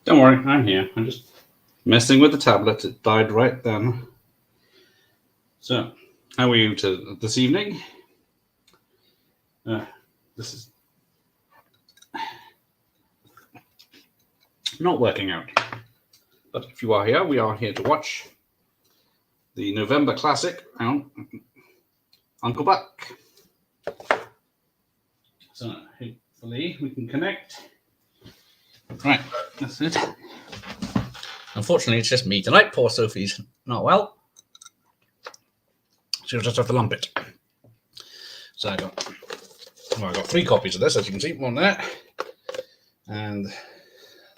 Don't worry, I'm here. I'm just messing with the tablet. It died right then. So, how are you this evening? This is not working out. But if you are here, we are here to watch the November classic, Uncle Buck. So, hopefully, we can connect. Right, that's it. Unfortunately, it's just me tonight. Poor Sophie's not well. She'll just have to lump it. So I got 3 copies of this, as you can see, one there, and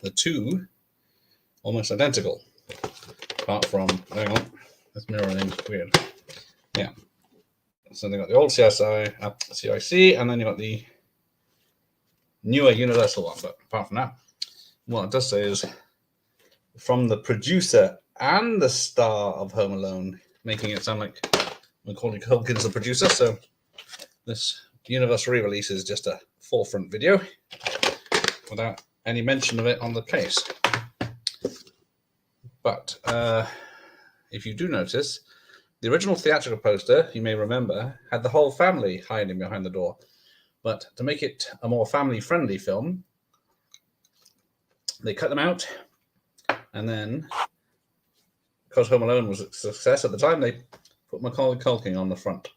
the 2 almost identical, apart from, hang on, this mirroring is weird. Yeah. So they got the old CIC, and then you got the newer Universal one. But apart from that, what it does say is from the producer and the star of Home Alone, making it sound like Macaulay Culkin's the producer. So this Universal re-release is just a forefront video without any mention of it on the case. But if you do notice, the original theatrical poster, you may remember, had the whole family hiding behind the door. But to make it a more family-friendly film, they cut them out, and then, because Home Alone was a success at the time, they put Macaulay Culkin on the front.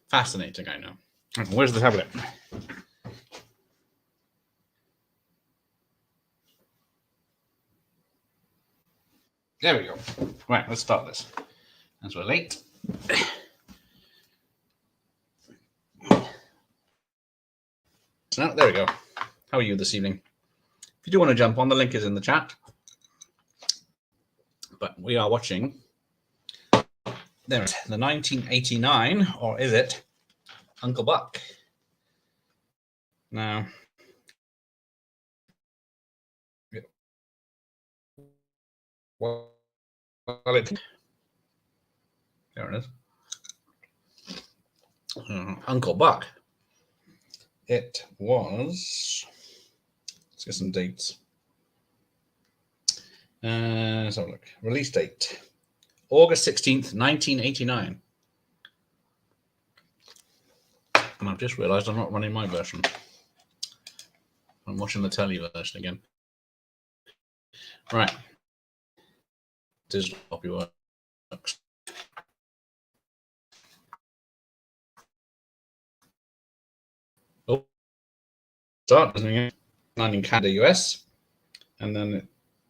Fascinating, I know. Where's the tablet? There we go. Right, let's start this. As we're late. So, there we go. How are you this evening? If you do want to jump on, the link is in the chat. But we are watching there, the 1989, or is it, Uncle Buck. Now, well, there it is. Uncle Buck. It was, let's get some dates. Let's have a look. Release date, August 16th, 1989. And I've just realized I'm not running my version. I'm watching the telly version again. Right. Digital copy works. Oh, start in Canada, US. And then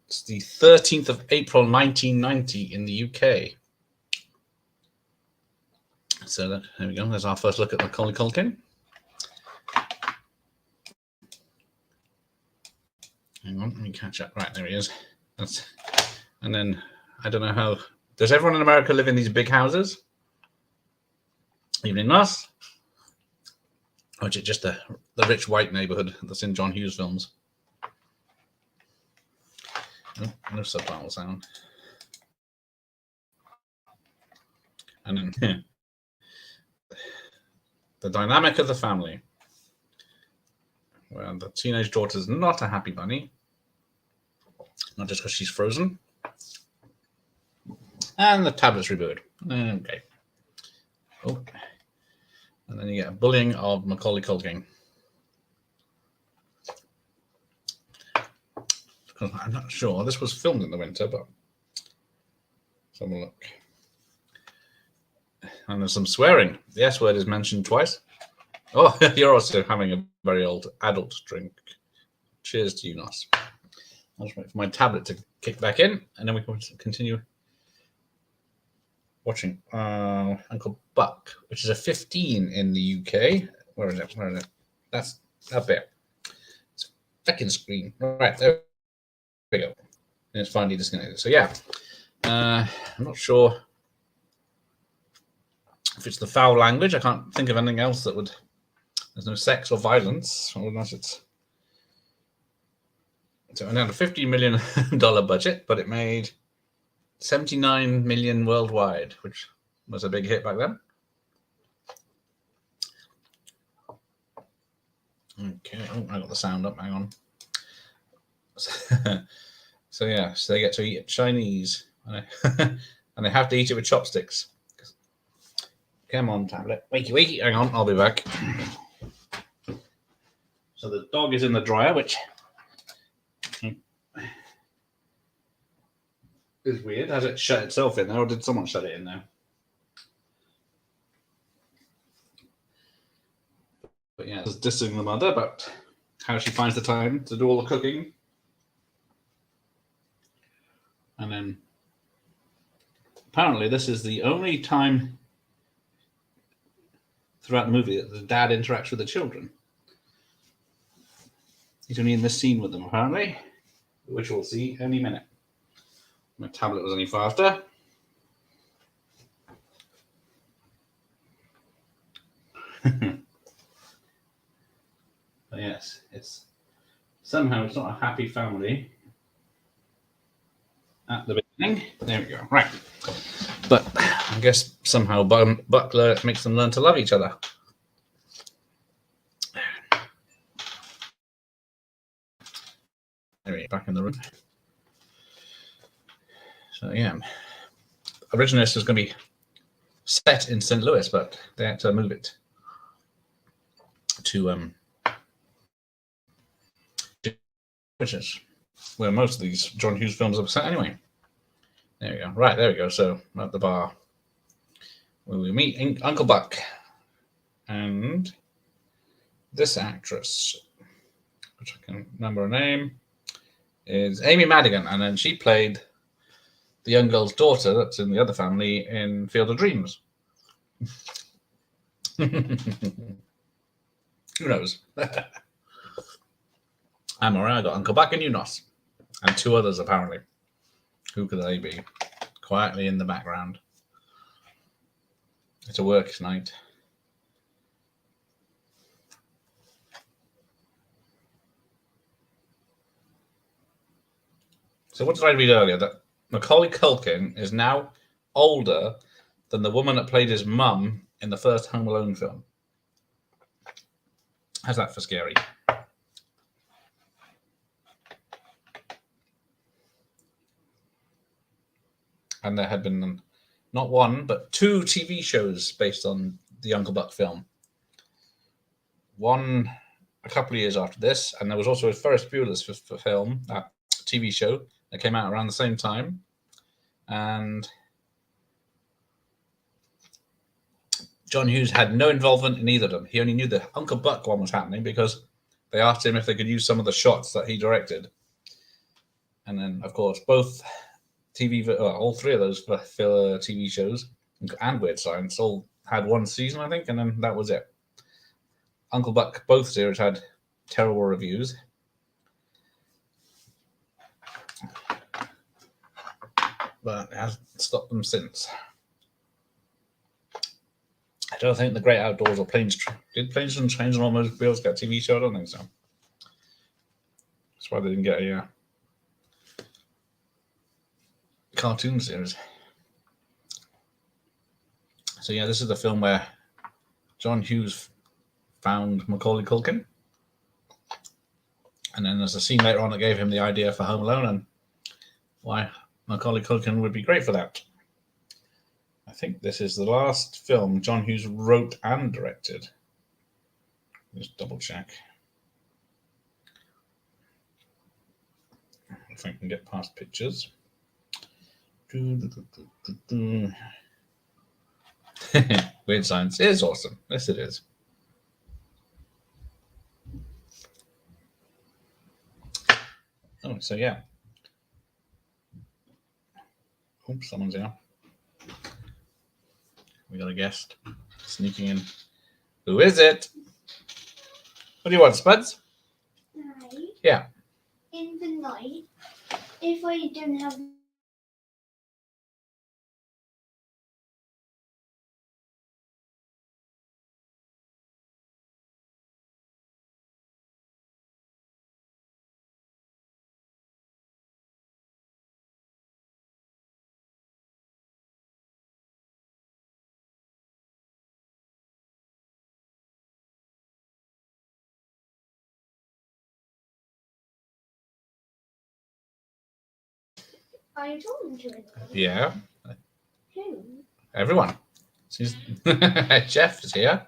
it's the 13th of April, 1990 in the UK. So there we go. There's our first look at Macaulay Culkin. Hang on, let me catch up. Right, there he is. And then, I don't know how... Does everyone in America live in these big houses? Even in us? Or is it just the rich white neighborhood that's in John Hughes films? Oh, no subtitle sound. And then the dynamic of the family. Well, the teenage daughter's not a happy bunny. Not just because she's frozen. And the tablet's rebooted. Okay. Oh. And then you get a bullying of Macaulay Culkin. I'm not sure. This was filmed in the winter, but let's have a look. And there's some swearing. The S word is mentioned twice. Oh, you're also having a very old adult drink. Cheers to you, Nos. I'll just wait for my tablet to kick back in, and then we can continue watching Uncle Buck, which is a 15 in the UK. Where is it? That's up there. It's a second screen. Right, there we go. And it's finally disconnected. So yeah, I'm not sure if it's the foul language. I can't think of anything else that would... There's no sex or violence, unless it's... So it had a $50 million budget, but it made 79 million worldwide, which was a big hit back then. Okay, oh, I got the sound up, hang on. So yeah, so they get to eat Chinese, and and they have to eat it with chopsticks. Come on, tablet. Wakey, wakey. Hang on, I'll be back. So the dog is in the dryer, which is weird. Has it shut itself in there, or did someone shut it in there? But yeah, it's dissing the mother about how she finds the time to do all the cooking. And then apparently this is the only time throughout the movie that the dad interacts with the children. He's only in this scene with them, apparently, which we'll see any minute. My tablet was any faster. But yes, it's somehow it's not a happy family at the beginning. There we go. Right. But I guess somehow Buckler makes them learn to love each other. Anyway, back in the room. So yeah, originally this was going to be set in St. Louis, but they had to move it to which is where most of these John Hughes films are set anyway. There we go. Right, there we go. So at the bar, where we meet Uncle Buck and this actress, which I can remember her name, is Amy Madigan, and then she played the young girl's daughter that's in the other family in Field of Dreams. Who knows? I'm alright. I got Uncle Buck and Unos, and two others apparently. Who could they be? Quietly in the background. It's a work night. So what did I read earlier? That Macaulay Culkin is now older than the woman that played his mum in the first Home Alone film. How's that for scary? And there had been not one, but two TV shows based on the Uncle Buck film. One a couple of years after this, and there was also a Ferris Bueller's film, that TV show that came out around the same time. And John Hughes had no involvement in either of them. He only knew the Uncle Buck one was happening because they asked him if they could use some of the shots that he directed. And then, of course, both all three of those filler TV shows and Weird Science all had one season, I think, and then that was it. Uncle Buck, both series had terrible reviews. But it hasn't stopped them since. I don't think The Great Outdoors or Planes and Trains and Automobiles get a TV show? I don't think so. That's why they didn't get a cartoon series. So yeah, this is the film where John Hughes found Macaulay Culkin. And then there's a scene later on that gave him the idea for Home Alone and why Macaulay Culkin would be great for that. I think this is the last film John Hughes wrote and directed. Just double check. If I can get past pictures. Weird Science is awesome. Yes, it is. Oh, so yeah. Oops, someone's here. We got a guest sneaking in. Who is it? What do you want, Spuds? Night. Yeah. In the night, if I don't have Are you talking to anyone? Yeah, Who? everyone. She's Jeff is here.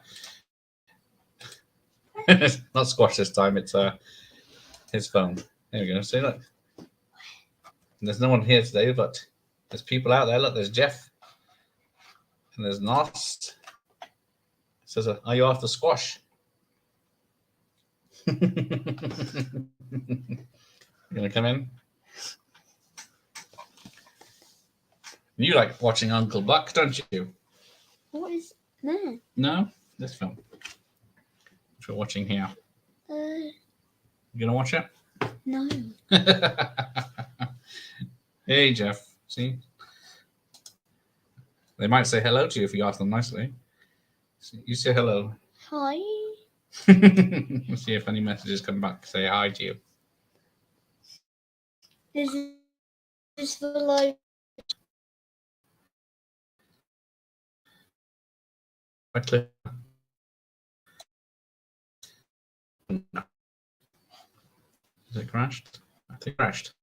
Not squash this time. It's his phone. There we go. See, look. There's no one here today, but there's people out there. Look, there's Jeff, and there's Nos. It says, "Are you after squash?" You gonna come in? You like watching Uncle Buck, don't you? What is that? No, this film. Which we're watching here. You gonna watch it? No. Hey, Jeff. See? They might say hello to you if you ask them nicely. You say hello. Hi. See if any messages come back. Say hi to you. This is for live. Right click. Is it crashed? I think it crashed.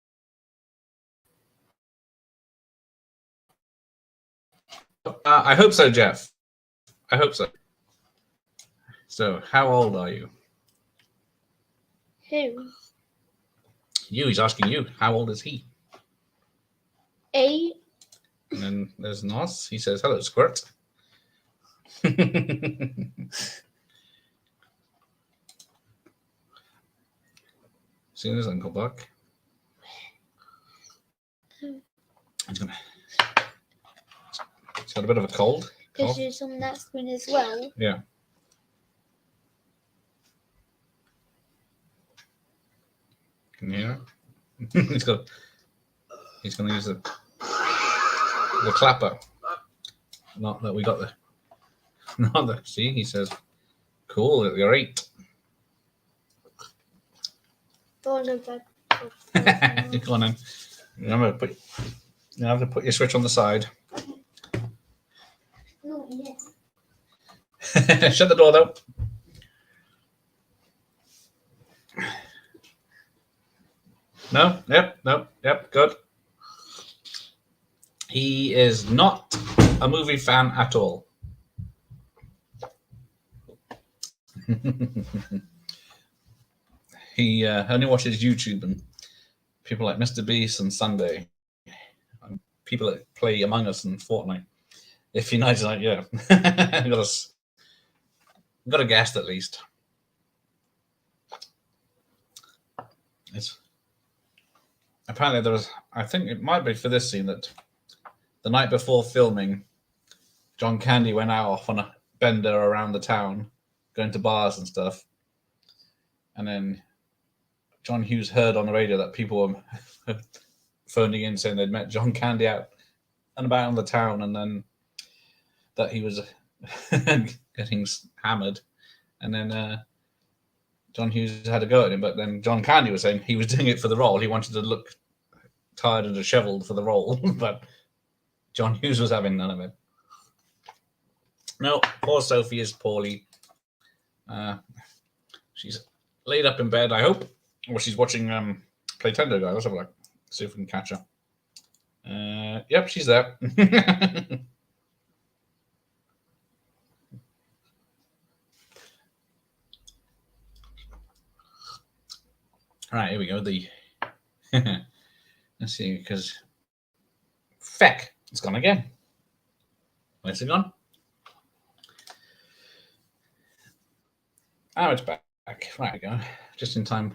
I hope so, Jeff. I hope so. So, how old are you? Who? You. He's asking you. How old is he? 8. And then there's Nos. He says, "Hello, Squirt." See, there's Uncle Buck. He's got a bit of a cold. Because it's on that screen as well. Yeah. Can you hear it? he's going to use the clapper. Not that we got the. Not that. See, he says, "Cool, you're 8." Go on then. Go on then. You have to put your switch on the side. Not yet. Shut the door though. No. Yep. Good. He is not a movie fan at all. He only watches YouTube and people like Mr. Beast and Sunday, and people that play Among Us and Fortnite. If he knows, like, yeah, got a guest at least. It's apparently there was. I think it might be for this scene that the night before filming, John Candy went out off on a bender around the town, going to bars and stuff, and then John Hughes heard on the radio that people were phoning in saying they'd met John Candy out and about in the town, and then that he was getting hammered, and then John Hughes had to go at him, but then John Candy was saying he was doing it for the role. He wanted to look tired and disheveled for the role, but John Hughes was having none of it. No, poor Sophie is poorly. She's laid up in bed, I hope. Or she's watching Playtendo, guys. Let's have a look. See if we can catch her. Yep, she's there. All right, here we go. Let's see, because feck, it's gone again. Where's it gone? Oh, it's back. Right, we go. Just in time.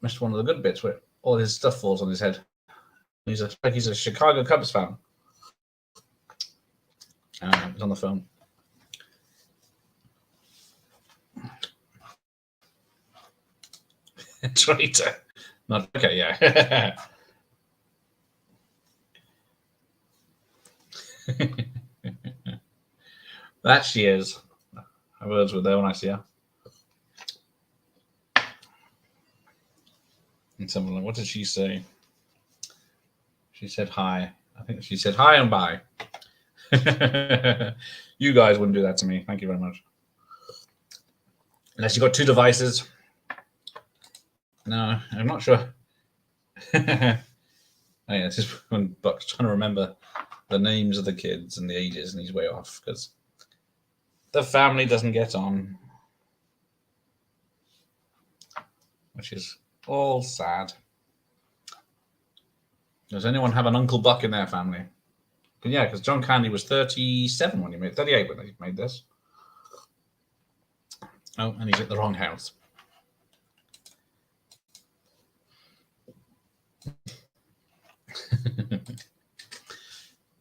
Missed one of the good bits where all his stuff falls on his head. He's a Chicago Cubs fan. He's on the phone. Traitor. Not okay. Yeah. That she is. Her words were there when I see her. And someone like, what did she say? She said hi. I think she said hi and bye. You guys wouldn't do that to me. Thank you very much. Unless you've got 2 devices. No, I'm not sure. Oh, yeah, this is when Buck's trying to remember the names of the kids and the ages, and he's way off because the family doesn't get on, which is all sad. Does anyone have an Uncle Buck in their family? But yeah, because John Candy was 37 when he made 38 when he made this. Oh, and he's at the wrong house.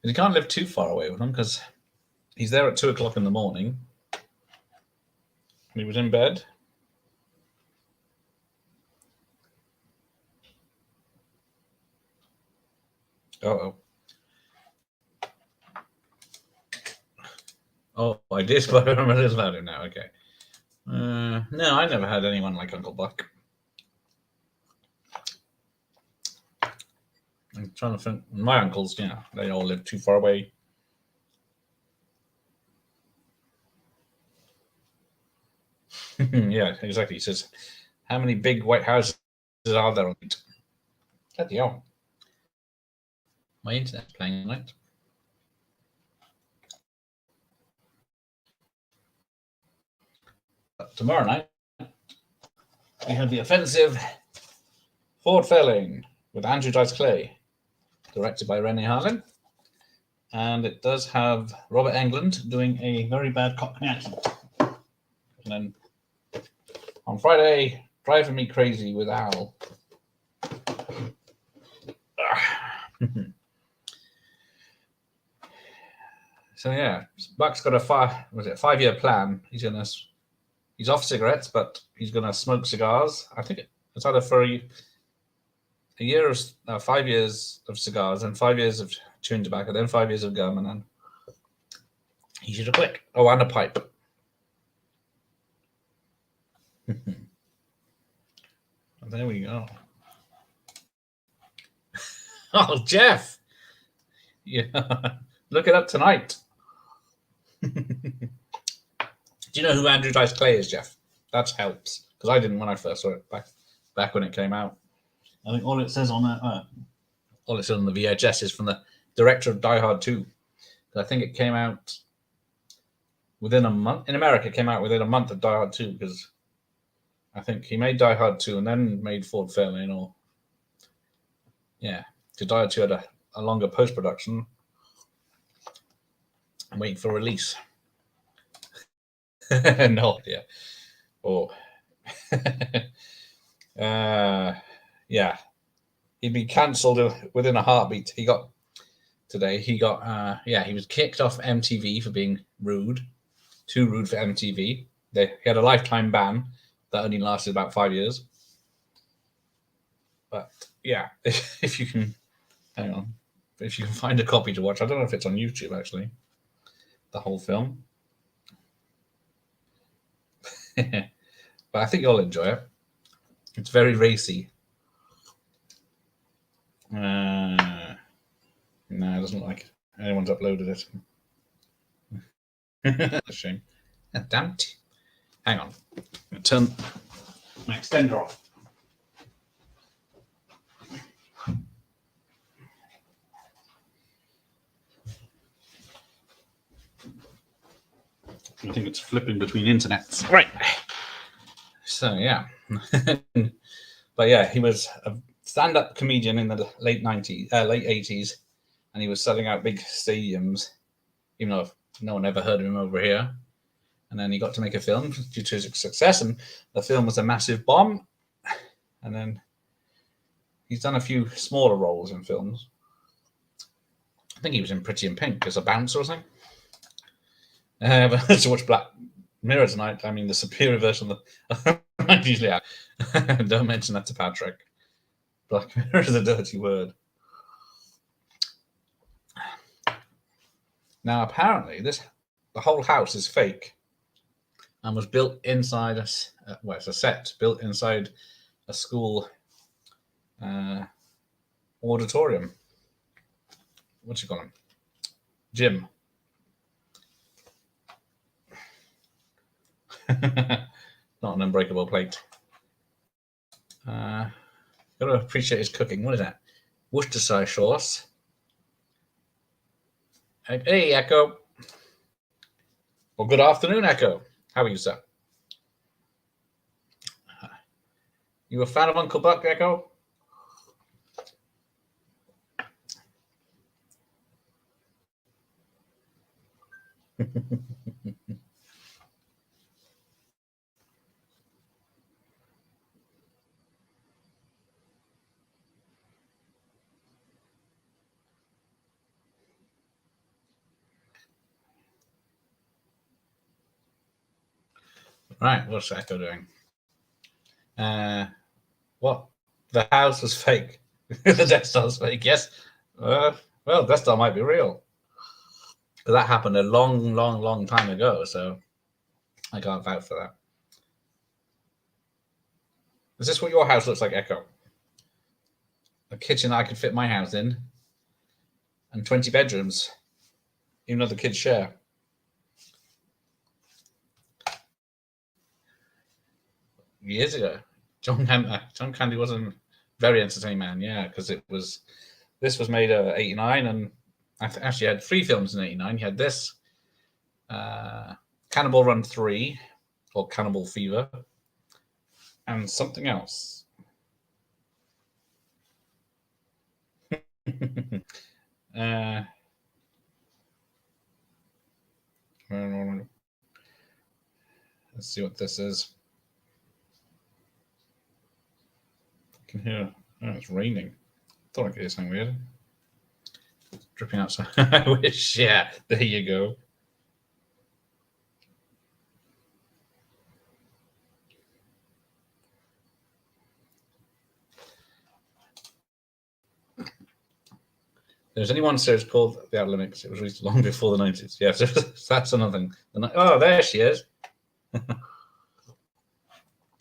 You can't live too far away with him because he's there at 2 o'clock in the morning. He was in bed. Oh, I did, but I remember this about him now. Okay. No, I never had anyone like Uncle Buck. I'm trying to think. My uncles, yeah, they all lived too far away. Yeah, exactly. He says, how many big white houses are there on it? Bloody hell. My internet's playing tonight. But tomorrow night, we have the offensive Ford Fairlane with Andrew Dice Clay, directed by Rennie Harlin. And it does have Robert Englund doing a very bad Cockney accent. And then on Friday, Driving Me Crazy with Al. So yeah, Buck's got a 5-year plan. He's off cigarettes, but he's gonna smoke cigars. I think it's either for a year of 5 years of cigars, and 5 years of chewing tobacco, then 5 years of gum, and then he should have quit. Oh, and a pipe. There we go. Oh, Jeff. Yeah, look it up tonight. Do you know who Andrew Dice Clay is, Jeff? That helps because I didn't when I first saw it back when it came out. I think all it says on the VHS is from the director of Die Hard 2. I think it came out within a month. In America, it came out within a month of Die Hard 2 because I think he made Die Hard 2 and then made Ford Fairlane. Or yeah, Die Hard 2 had a longer post production and waiting for release. No idea. Oh, yeah, he'd be cancelled within a heartbeat. He was kicked off MTV for being rude, too rude for MTV. He had a lifetime ban that only lasted about 5 years. But yeah, if you can, hang on, if you can find a copy to watch, I don't know if it's on YouTube actually, the whole film. But I think you'll enjoy it. It's very racy. No, it doesn't look like anyone's uploaded it. A shame. Oh, damn it. Hang on. Turn my extender off. I think it's flipping between internets. Right. So, yeah. But yeah, he was a stand-up comedian in the late 80s, and he was selling out big stadiums, even though no one ever heard of him over here. And then he got to make a film due to his success, and the film was a massive bomb. And then he's done a few smaller roles in films. I think he was in Pretty in Pink as a bouncer or something. But to watch Black Mirror tonight, I mean the superior version of the I usually have. Don't mention that to Patrick. Black Mirror is a dirty word. Now apparently the whole house is fake and was built inside it's a set built inside a school auditorium. What you call them? Gym. Not an unbreakable plate. Gotta appreciate his cooking. What is that? Worcestershire sauce. Hey, Echo. Well, good afternoon, Echo. How are you, sir? You a fan of Uncle Buck, Echo? Right, what's Echo doing? What? The house was fake. The Death Star's fake, yes. Well, Death Star might be real. But that happened a long, long, long time ago, so I can't vouch for that. Is this what your house looks like, Echo? A kitchen I could fit my house in, and 20 bedrooms, even though the kids share. Years ago, John Candy wasn't very entertaining man, yeah, because this was made 89, and I actually had 3 films in 89. You had this, Cannibal Run 3, or Cannibal Fever, and something else. Let's see what this is. I can hear. Oh, it's raining. Thought I could hear something weird. Dripping outside. I wish. Yeah, there you go. There's only one series called The Outer Limits. It was released long before the 90s. Yeah, so that's another thing. Oh, there she is.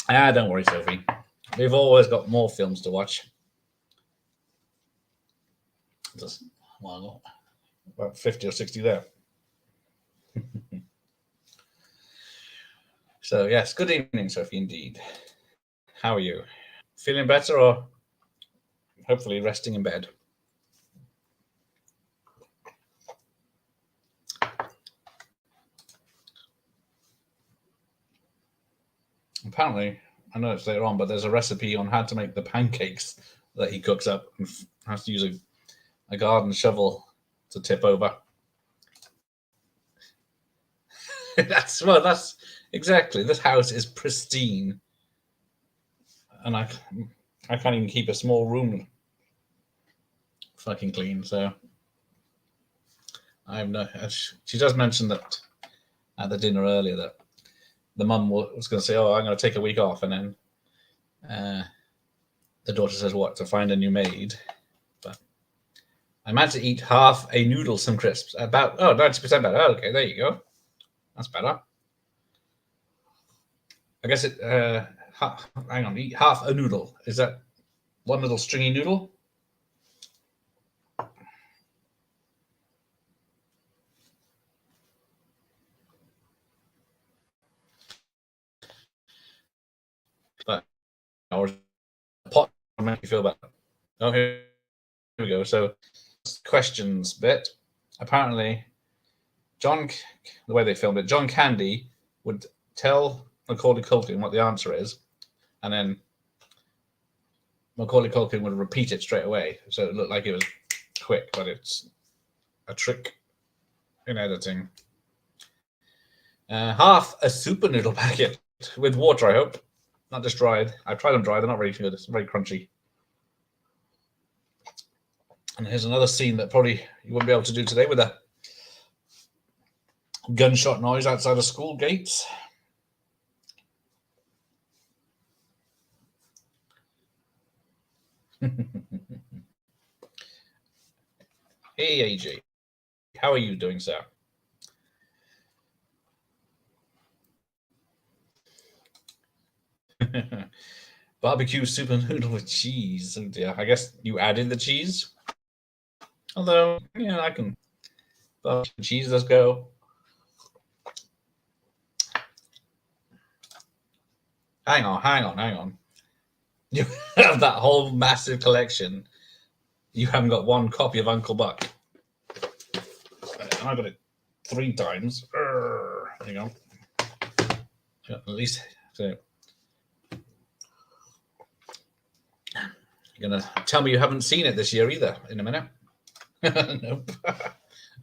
Don't worry, Sophie. We've always got more films to watch. Just, well, about 50 or 60 there. So, yes, good evening, Sophie, indeed. How are you? Feeling better or hopefully resting in bed? Apparently, I know it's later on, but there's a recipe on how to make the pancakes that he cooks up and has to use a garden shovel to tip over. That's exactly. This house is pristine, and I can't even keep a small room fucking clean. So I have no. She does mention that at the dinner earlier that the mum was going to say, "Oh, I'm going to take a week off," and then the daughter says, "What? To find a new maid?" But I managed to eat half a noodle, some crisps. About 90% better. Oh, okay, there you go. That's better. I guess it. Hang on, eat half a noodle. Is that one little stringy noodle? But or a pot make you feel better. Oh, here we go. So questions bit. Apparently, the way they filmed it, John Candy would tell Macaulay Culkin what the answer is, and then Macaulay Culkin would repeat it straight away. So it looked like it was quick, but it's a trick in editing. Half a super noodle packet with water, I hope. Not just dried. I've tried them dry. They're not very good. It's very crunchy. And here's another scene that probably you wouldn't be able to do today with a gunshot noise outside of school gates. Hey, AJ. How are you doing, sir? Barbecue super noodle with cheese. Oh dear. I guess you added the cheese. Although, yeah, I can. Barbecue cheese, let's go. Hang on. You have that whole massive collection. You haven't got one copy of Uncle Buck. I got it 3 times. There you go. Yeah, at least. So, you're going to tell me you haven't seen it this year either in a minute. Nope.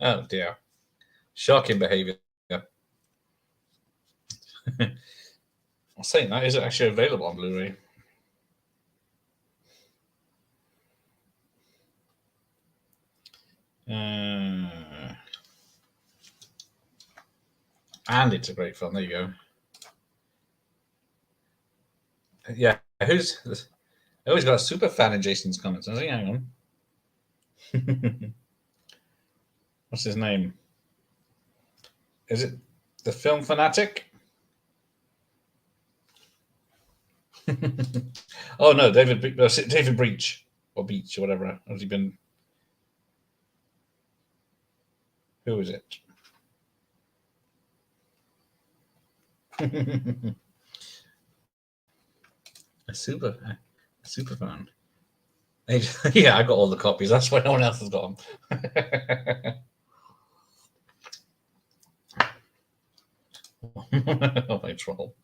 Oh, dear. Shocking behavior. I'm saying that, is it actually available on Blu-ray? And it's a great film. There you go. Yeah, who's this? I always got a super fan in Jason's comments. I was like, hang on. What's his name? Is it the Film Fanatic? Oh no, David Breach or Beach or whatever. Has he been? Who is it? a super fan. Yeah, I got all the copies. That's why no one else has got them. Oh, my troll.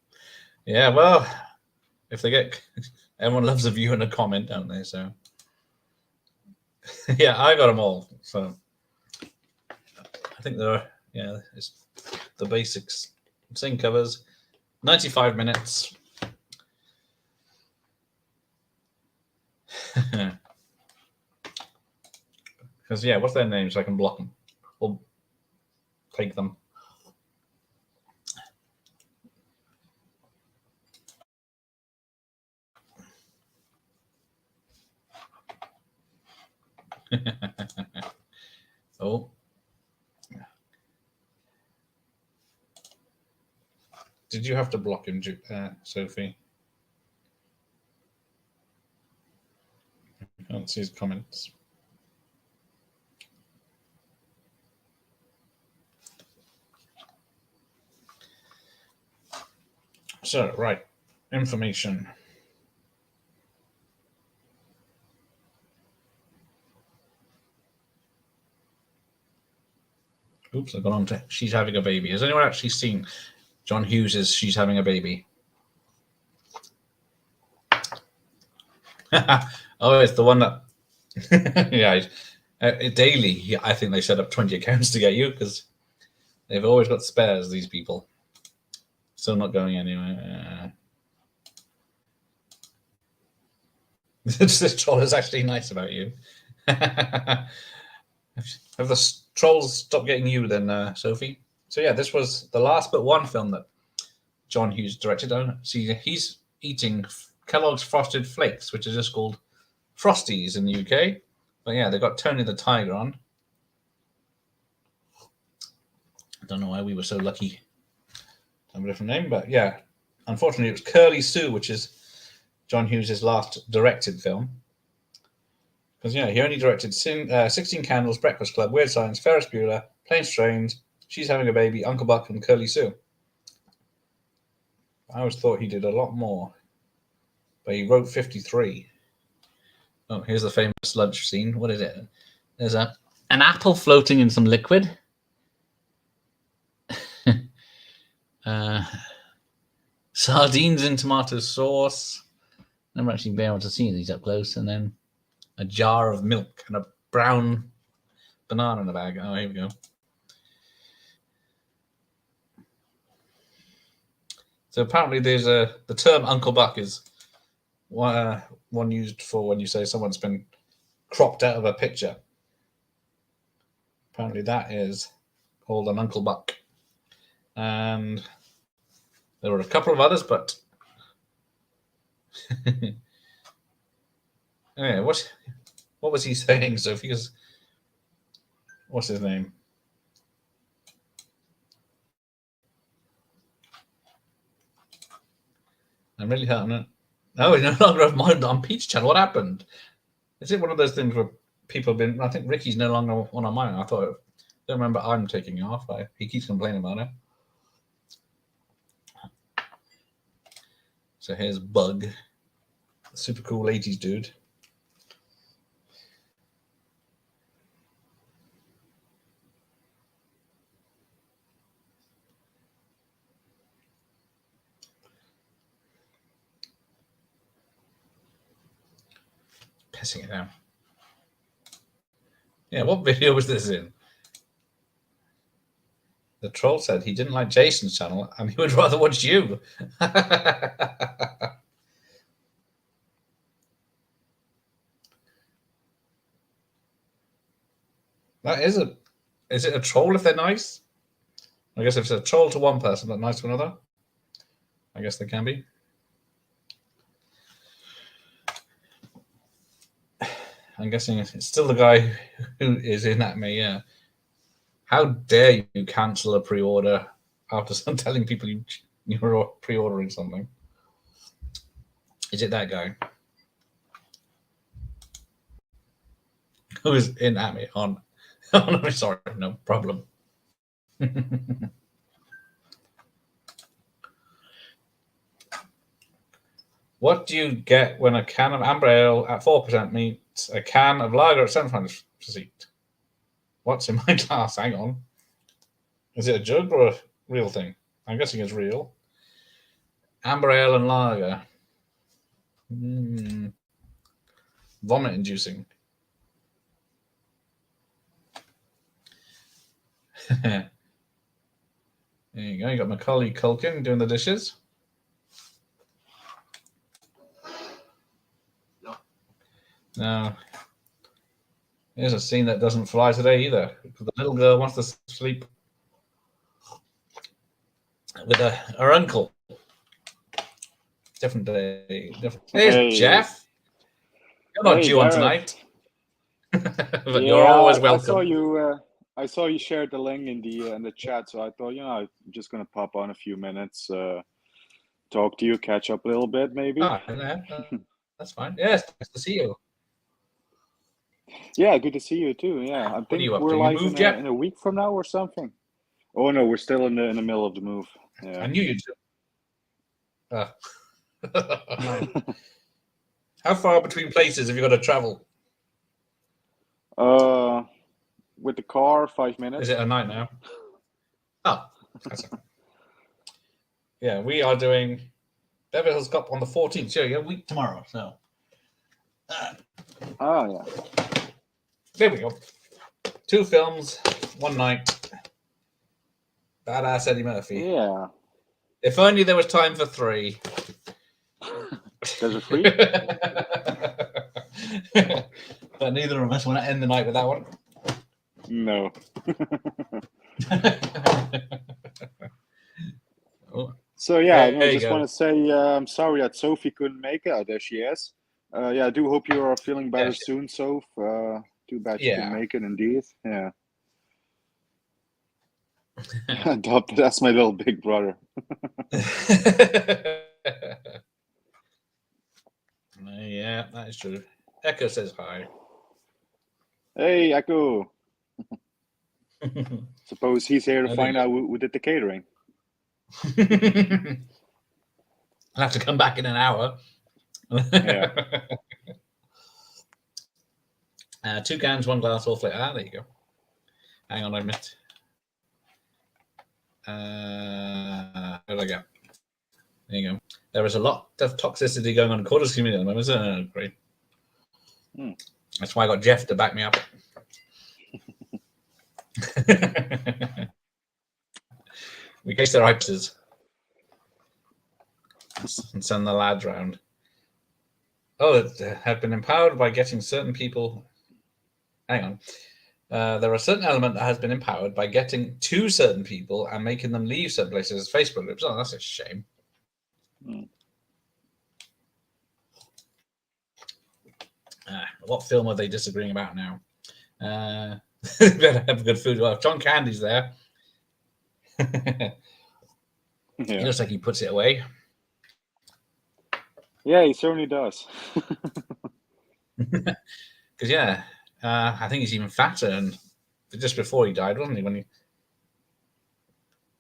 Yeah, well, if they get, everyone loves a view and a comment, don't they? So, yeah, I got them all. So, I think there are, yeah, it's the basics. Same covers, 95 minutes. Because, yeah, what's their names so I can block them or take them? Oh. Did you have to block him, Sophie? I can't see his comments. So, right. Information. Oops, I got on to She's Having a Baby. Has anyone actually seen John Hughes's She's Having a Baby? Oh, it's the one that... yeah, daily, I think they set up 20 accounts to get you because they've always got spares, these people. Still not going anywhere. This troll is actually nice about you. Have the trolls stopped getting you then, Sophie? So yeah, this was the last but one film that John Hughes directed. See, he's eating Kellogg's Frosted Flakes, which is just called Frosties in the UK. But yeah, they've got Tony the Tiger on. I don't know why we were so lucky to have a different name, but yeah, unfortunately it was Curly Sue, which is John Hughes' last directed film. Because yeah, he only directed 16 Candles, Breakfast Club, Weird Science, Ferris Bueller, Planes, Trains, She's Having a Baby, Uncle Buck, and Curly Sue. I always thought he did a lot more, but he wrote 53. Oh, here's the famous lunch scene. What is it? There's an apple floating in some liquid. Sardines in tomato sauce. Never actually been able to see these up close. And then a jar of milk and a brown banana in the bag. Oh, here we go. So apparently there's the term Uncle Buck is one used for when you say someone's been cropped out of a picture. Apparently that is called an Uncle Buck. And there were a couple of others, but yeah, what was he saying, Sophie? What's his name? I'm really hurting it. No, we no longer have mine on Peach Channel. What happened? Is it one of those things where people have been... I think Ricky's no longer one on mine. I don't remember I'm taking it off. He keeps complaining about it. So here's Bug. Super cool 80s dude. pissing it down. Yeah, what video was this in? The troll said he didn't like Jason's channel and he would rather watch you. That is a. Is it a troll if they're nice? I guess if it's a troll to one person but nice to another, I guess they can be. I'm guessing it's still the guy who is in at me, yeah. How dare you cancel a pre-order after telling people you're pre-ordering something? Is it that guy? Who is in at me on... Oh, no, sorry, no problem. What do you get when a can of amber ale at 4% meets a can of lager at 7%? What's in my glass? Hang on. Is it a jug or a real thing? I'm guessing it's real. Amber ale and lager. Vomit inducing. There you go. You got Macaulay Culkin doing the dishes. Now, here's a scene that doesn't fly today either. The little girl wants to sleep with her uncle. Different day. Here's Jeff. You're not due on tonight. But you're always welcome. I saw you shared the link in the chat, so I thought, I'm just gonna pop on a few minutes, talk to you, catch up a little bit, maybe. That's fine. Yes, nice to see you. Yeah, good to see you too. Yeah, I think we're like in a week from now or something. Oh no, we're still in the middle of the move. Yeah. I knew you'd. How far between places have you got to travel? With the car, 5 minutes. Is it a night now? Oh, that's okay. Yeah, we are doing Beverly Hills Cop on the 14th. So a week tomorrow. So. Yeah. There we go. 2 films, 1 night. Badass Eddie Murphy. Yeah. If only there was time for 3. There's a 3? But neither of us want to end the night with that one. No. So yeah, I just want to say I'm sorry that Sophie couldn't make it. Oh, there she is. Yeah, I do hope you are feeling better soon, Soph. Too bad you couldn't make it, indeed. Yeah. Adopted. That's my little big brother. Yeah, that is true. Echo says hi. Hey, Echo. Suppose he's here to find out who did the catering. I'll have to come back in an hour. Yeah. 2 cans, 1 glass, all flavor. There you go. Hang on a minute. Where did I go? There you go. There is a lot of toxicity going on in the Quarters community at the moment, isn't it? Great. That's why I got Jeff to back me up. We case their hypses and send the lads round. Oh, it have been empowered by getting certain people. Hang on. There are a certain element that has been empowered by getting to certain people and making them leave certain places as Facebook groups. Oh, that's a shame. What film are they disagreeing about now? Better have good food. Well, John Candy's there. He looks like he puts it away. Yeah, he certainly does. Because I think he's even fatter, and just before he died, wasn't he? When he,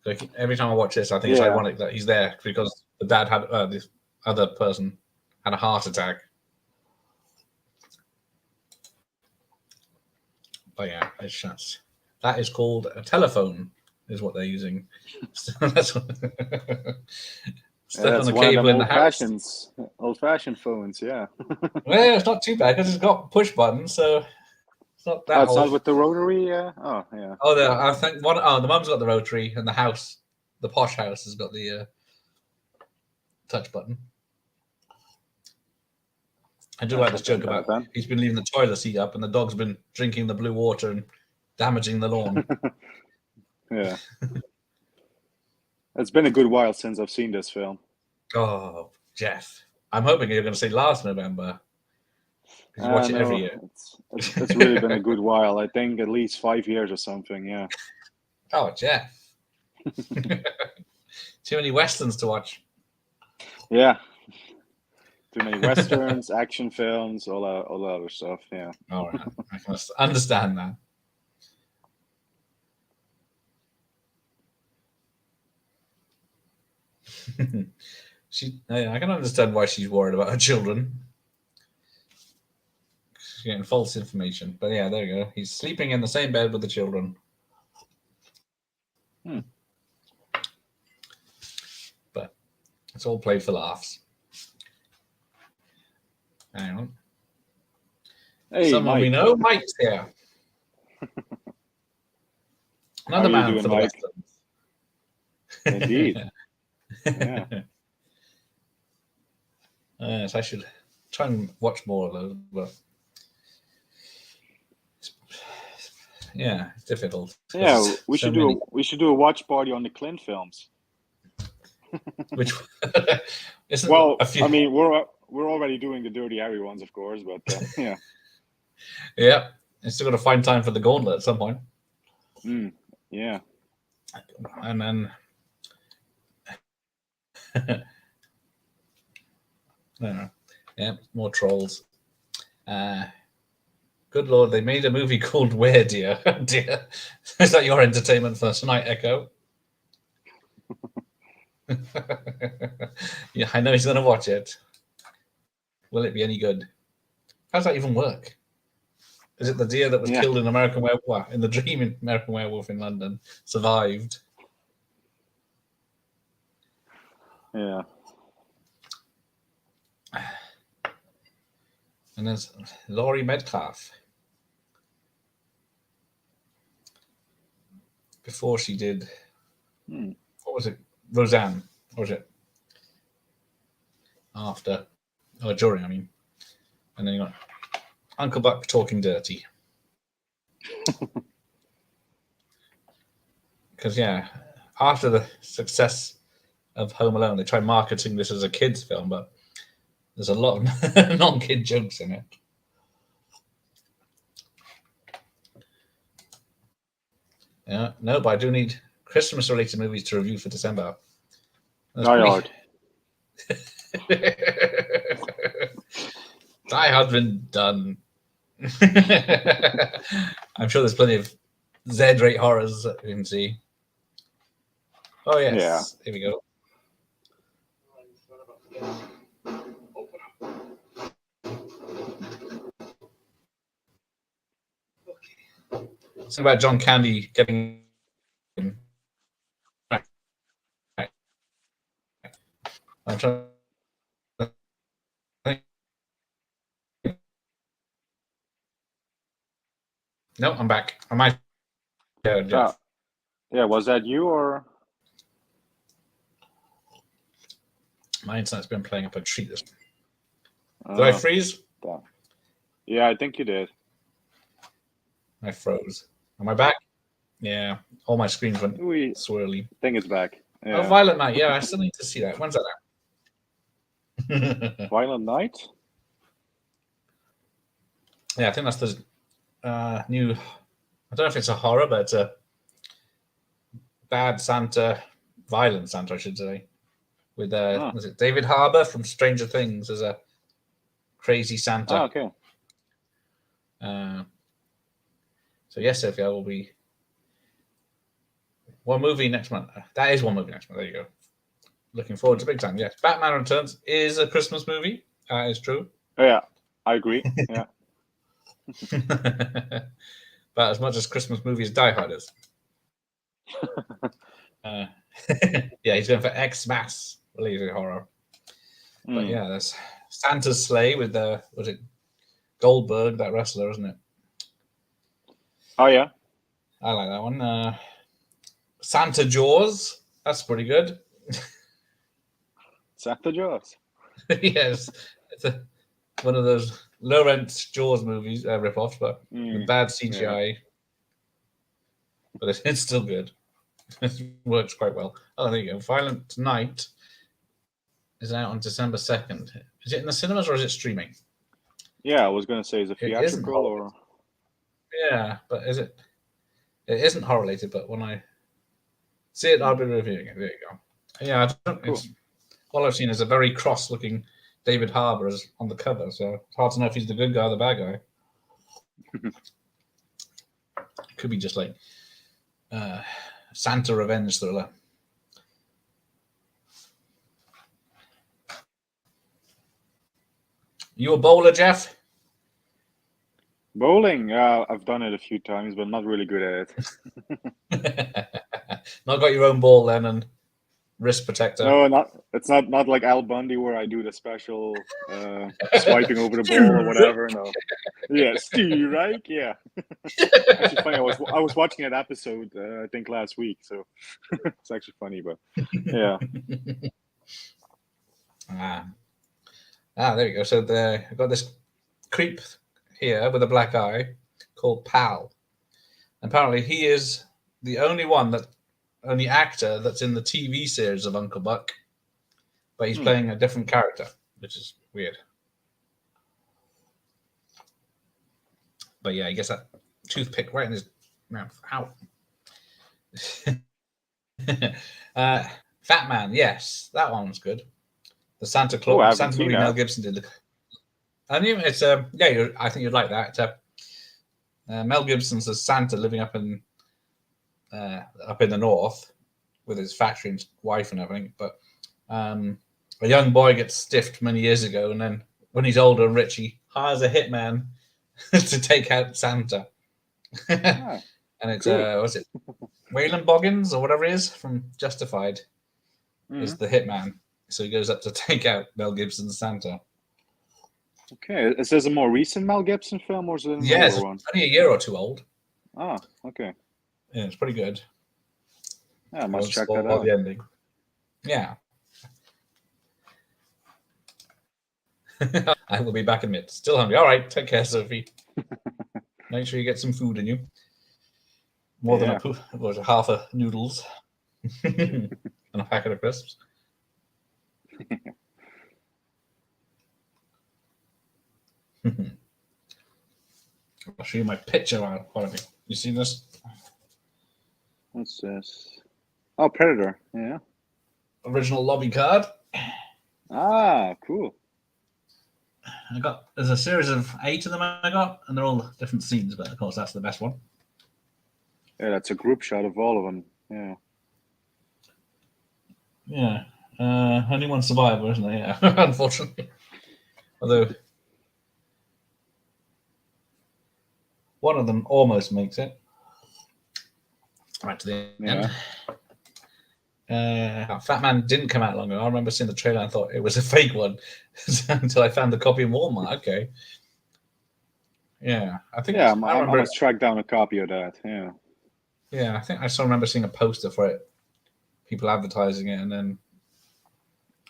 like, every time I watch this, I think it's ironic that he's there because the dad had this other person had a heart attack. But yeah, it's just that is called a telephone, is what they're using. So that's Stuck on the cable in the house. Old-fashioned phones, yeah. Well, it's not too bad because it's got push buttons, so it's not that. It's not with the rotary. Oh, yeah. Oh, I think one. Oh, the mum's got the rotary, and the posh house, has got the touch button. I do like this joke about he's been leaving the toilet seat up, and the dog's been drinking the blue water and damaging the lawn. Yeah. It's been a good while since I've seen this film. Oh, Jeff. I'm hoping you're going to say last November. Because you watch it every year. It's really been a good while. I think at least 5 years or something, yeah. Oh, Jeff. Too many Westerns to watch. Yeah. Too many Westerns, action films, all the other stuff, yeah. All right. I can understand that. I can understand why she's worried about her children. She's getting false information. But yeah, there you go. He's sleeping in the same bed with the children. But it's all played for laughs. Hang on. Hey, someone Mike. we know, Mike's here. Another man doing, for the Mike? Westerns. Indeed. Yeah. So I should try and watch more of those, but yeah, it's difficult. Yeah, we should do a watch party on the Clint films. Which isn't well, a few... I mean, we're already doing the Dirty Harry ones, of course, but yeah. Yeah, I still got to find time for the Gauntlet at some point. Yeah. And then I don't know. Yeah, more trolls. Good Lord, they made a movie called Where Dear? Dear. Is that your entertainment for tonight, Echo? Yeah, I know he's going to watch it. Will it be any good? How does that even work? Is it the deer that was killed in American Werewolf, in the dream in American Werewolf in London, survived? Yeah. And there's Laurie Metcalf. Before she did, what was it? Roseanne, or was it? After, or during, I mean. And then you got Uncle Buck Talking Dirty. Because, yeah, after the success of Home Alone, they tried marketing this as a kid's film, but there's a lot of non-kid jokes in it. Yeah, no, but I do need Christmas-related movies to review for December. Die Hard. Die Hard's been done. I'm sure there's plenty of Z-rate horrors that you can see. Oh, yes. Yeah. Here we go. Something about John Candy getting... I'm trying to think. No, I'm back. I might. Yeah, was that you or? My internet's been playing up a treat this. Did I freeze? Yeah, I think you did. I froze. Am I back? Yeah. All my screens went swirly. I think it's back. Yeah. Oh, Violent Night. Yeah, I still need to see that. When's that out? Violent Night? Yeah, I think that's the new... I don't know if it's a horror, but it's a bad Santa, violent Santa, I should say. With was it David Harbour from Stranger Things as a crazy Santa. Oh, okay. So yes, Sophia will be one movie next month. That is one movie next month. There you go. Looking forward to big time. Yes, Batman Returns is a Christmas movie. That is true. Yeah, I agree. Yeah. But as much as Christmas movies Die Hard is. Yeah, he's going for Xmas lazy horror. But yeah, there's Santa's Sleigh with was it Goldberg, that wrestler, isn't it? Oh yeah, I like that one. Santa Jaws, that's pretty good. Santa Jaws. Yes, it's one of those low-rent Jaws movies rip-offs, but with bad CGI. Yeah. But it's still good. It works quite well. Oh, there you go. Violent Night is out on December 2nd. Is it in the cinemas or is it streaming? Yeah, I was going to say, is it theatrical or? Yeah, but is it? It isn't horror related, but when I see it, I'll be reviewing it. There you go. Yeah, I don't. Cool. All I've seen is a very cross-looking David Harbour on the cover, so it's hard to know if he's the good guy or the bad guy. Could be just like Santa revenge thriller. You a bowler, Jeff? Bowling? I've done it a few times, but not really good at it. Not got your own ball then and wrist protector. No, it's not like Al Bundy where I do the special swiping over the ball or whatever. No. Yeah, Stu Reich. Yeah. Actually funny. I was watching that episode I think last week, so it's actually funny. But yeah. There we go. So I got this creep here with a black eye called Pal. Apparently, he is the only actor that's in the TV series of Uncle Buck, but he's playing a different character, which is weird. But yeah, he gets that toothpick right in his mouth. Ow. Fat Man, yes, that one was good. The Santa Claus, Santa movie Mel Gibson did. I knew it's I think you'd like that. Mel Gibson's as Santa living up in the north with his factory and his wife and everything. But a young boy gets stiffed many years ago, and then when he's older and rich, he hires a hitman to take out Santa. And it's what's it, Waylon Boggins or whatever it is from Justified is the hitman. So he goes up to take out Mel Gibson's Santa. Okay, is this a more recent Mel Gibson film or is it an older one? It's only a year or two old. Ah, okay. Yeah, it's pretty good. Yeah, I must check that out. The ending. Yeah. I will be back in a minute. Still hungry. All right, take care, Sophie. Make sure you get some food in you. More than half a noodles and a packet of crisps. I'll show you my picture on it. You see this? What's this? Oh, Predator. Yeah. Original lobby card. Ah, cool. There's a series of 8 of them I got, and they're all different scenes, but of course that's the best one. Yeah, that's a group shot of all of them. Yeah. Yeah. Only one survivor, isn't there? Yeah, unfortunately. Although one of them almost makes it. Right to the end. Fat Man didn't come out long ago. I remember seeing the trailer and thought it was a fake one until I found the copy in Walmart. Okay. Yeah, I think. Yeah, I must track down a copy of that. Yeah. Yeah, I think I still remember seeing a poster for it, people advertising it, and then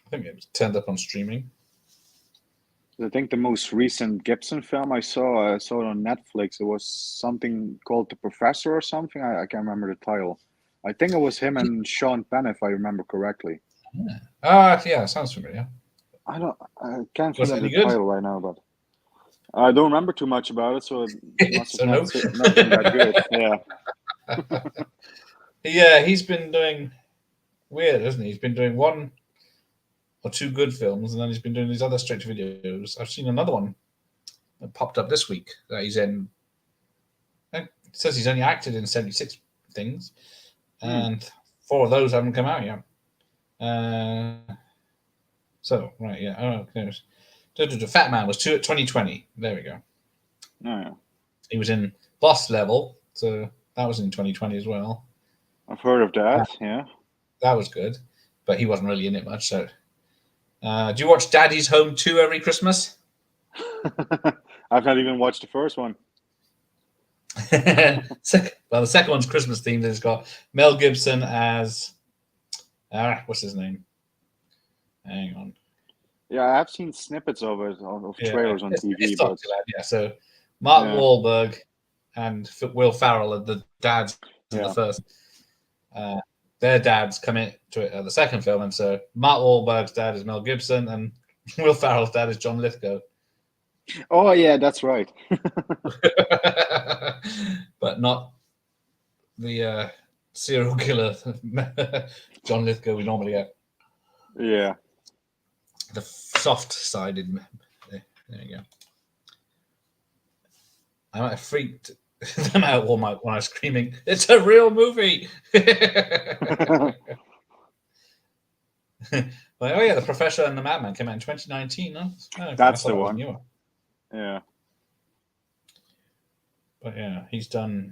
I think it turned up on streaming. I think the most recent Gibson film I saw it on Netflix. It was something called The Professor or something. I can't remember the title. I think it was him and Sean Penn, if I remember correctly. Yeah, sounds familiar. I can't remember the title right now, but I don't remember too much about it, so it must have not been that good. Yeah. Yeah, he's been doing weird, isn't he? He's been doing 1 or 2 good films, and then he's been doing these other straight to videos. I've seen another one that popped up this week that he's in. It says he's only acted in 76 things, and 4 of those haven't come out yet. Right, yeah. Oh, there's Fat Man was 2020. There we go. Oh, yeah. He was in Boss Level, so that was in 2020 as well. I've heard of that. Yeah, that was good, but he wasn't really in it much. So Do you watch Daddy's Home 2 every Christmas? I've not even watched the first one. The second one's Christmas themed. It's got Mel Gibson as what's his name? Hang on. Yeah, I've seen snippets of it of trailers on TV. It's not too bad. Yeah, so Mark Wahlberg and Will Ferrell are the dads in the first. Their dads come into it at the second film, and so Mark Wahlberg's dad is Mel Gibson, and Will Ferrell's dad is John Lithgow. Oh yeah, that's right. But not the serial killer John Lithgow we normally get. Yeah. The soft-sided. There you go. I might have freaked them out when I was screaming, "It's a real movie!" Like, oh yeah, The Professor and the Madman came out in 2019. No? Oh, that's the one. Yeah. But yeah, he's done.